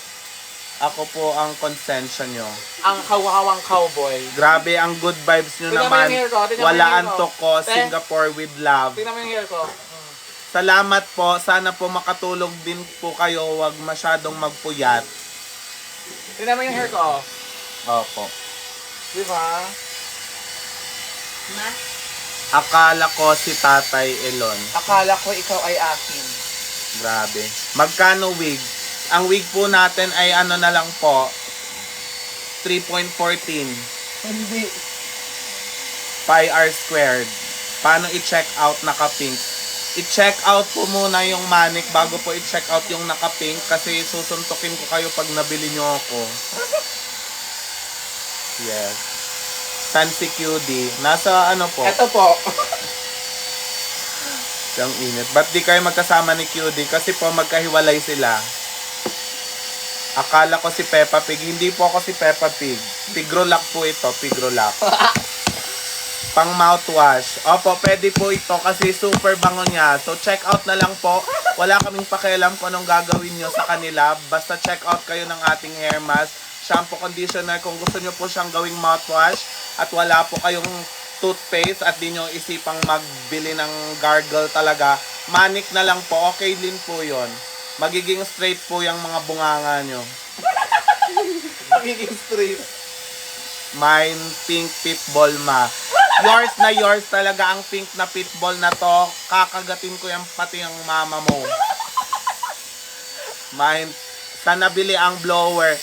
Ako po ang konsensya nyo. Ang kawahawang cowboy. Grabe ang good vibes nyo Tingnan mo naman. yung hair ko, tingnan mo Wala yung hair ko. antok ko. Te. Singapore with love. Tingnan mo yung hair ko. Salamat po. Sana po makatulog din po kayo. Huwag masyadong magpuyat. Tingnan mo yung hair ko. Opo. Di ba? Akala ko si Tatay Elon. Akala ko ikaw ay akin. Grabe. Magkano wig? Ang wig po natin ay na lang po. 3.14. Hindi. Pi r squared. Paano i-check out naka-pink? i-check out po muna yung Manic bago po i-check out yung naka-pink kasi susuntukin ko kayo pag nabili nyo ako. Yes. San si QD? Nasa ano po? Ito po. Yung init. Ba't di kayo magkasama ni QD? Kasi po magkahiwalay sila. Akala ko si Peppa Pig. Hindi po ako si Peppa Pig. Pigrolac po ito. Pigrolac. Pang mouthwash. Opo, pwede po ito kasi super bango niya. So, check out na lang po. Wala kaming pakialam kung anong gagawin nyo sa kanila. Basta check out kayo ng ating hair mask, shampoo, conditioner. Kung gusto nyo po siyang gawing mouthwash at wala po kayong toothpaste at di nyo isipang magbili ng gargle talaga, Manic na lang po. Okay din po yon. Magiging straight po yung mga bunganga nyo. Magiging straight. Mine pink pitbull ma. Yours na yours talaga ang pink na pitbull na to. Kakagatin ko yan pati ang mama mo. Mine, sa nabili ang blower.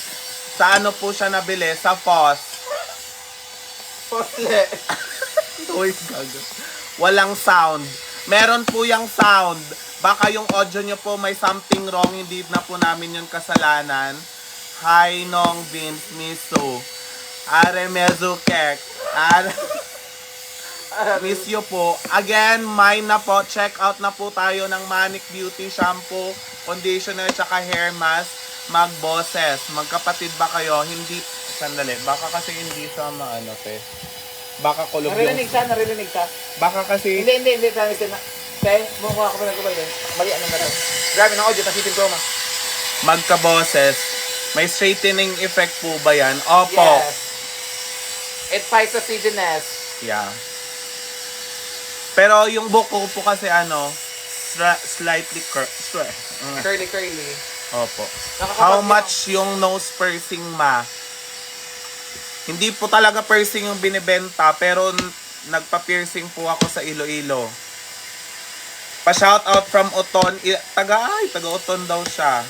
Sa ano po siya nabili? Sa Foss. Posle. Uy, gago. Walang sound. Meron po yung sound. Baka yung audio nyo po may something wrong. Hindi na po namin yung kasalanan. Hi, Nong Vince Miso. Are Mezukek. Miss you po. Again, mine na po. Check out na po tayo ng Manic Beauty Shampoo, Conditioner, tsaka Hair Mask. Mag-bosses. Magkapatid ba kayo? Hindi. Sandali. Baka kasi hindi sa maano, te. Baka kulog yung... Narinig ka. Baka kasi... Hindi. Promise na. Te, bumuha ko pa ng kubay. Mali, ano na to? Grabe ng audio, tasitin ko ma. Magka-bosses. May straightening effect po ba yan? Opo. Yes. It fights the frizziness. Yeah. Pero yung buko po kasi ano, slightly Curly. Opo. Nakakapag- How much yung nose piercing ma? Hindi po talaga piercing yung binibenta, pero nagpa-piercing po ako sa Iloilo. Pa-shoutout from Oton. Taga-Oton daw siya.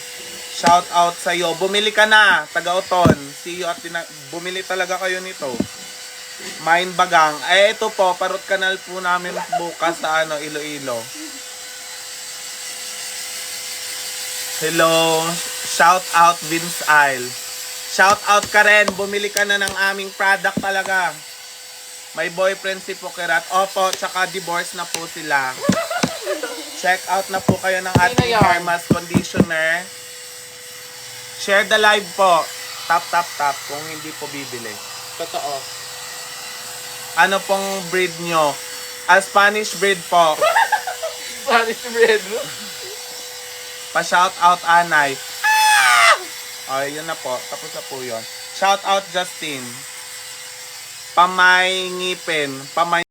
Shoutout sa iyo. Bumili ka na, taga-Oton. See you at bumili talaga kayo nito. Mine Bagang. Ito po, parot kanal po namin bukas sa Iloilo. Hello. Shout out Vince Isle. Shout out ka rin. Bumili ka na ng aming product talaga. May boyfriend si Pokerat. Opo, tsaka divorce na po sila. Check out na po kayo ng ating Sino yun? hair mask conditioner. Share the live po. Tap kung hindi po bibili. Totoo. Ano pong breed nyo? Spanish breed po. Spanish bread. Pa-shout out Anay. Okay, yun na po. Tapos na po yun. Shout out Justin. Pamay ngipin. Pamay